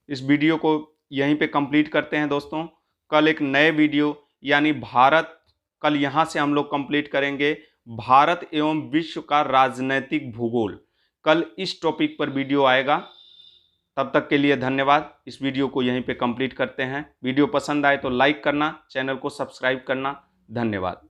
इस वीडियो को यहीं पे कंप्लीट करते हैं दोस्तों। कल एक नए वीडियो यानी भारत, कल यहाँ से हम लोग कंप्लीट करेंगे भारत एवं विश्व का राजनैतिक भूगोल। कल इस टॉपिक पर वीडियो आएगा। तब तक के लिए धन्यवाद। इस वीडियो को यहीं पे कंप्लीट करते हैं। वीडियो पसंद आए तो लाइक करना, चैनल को सब्सक्राइब करना। धन्यवाद।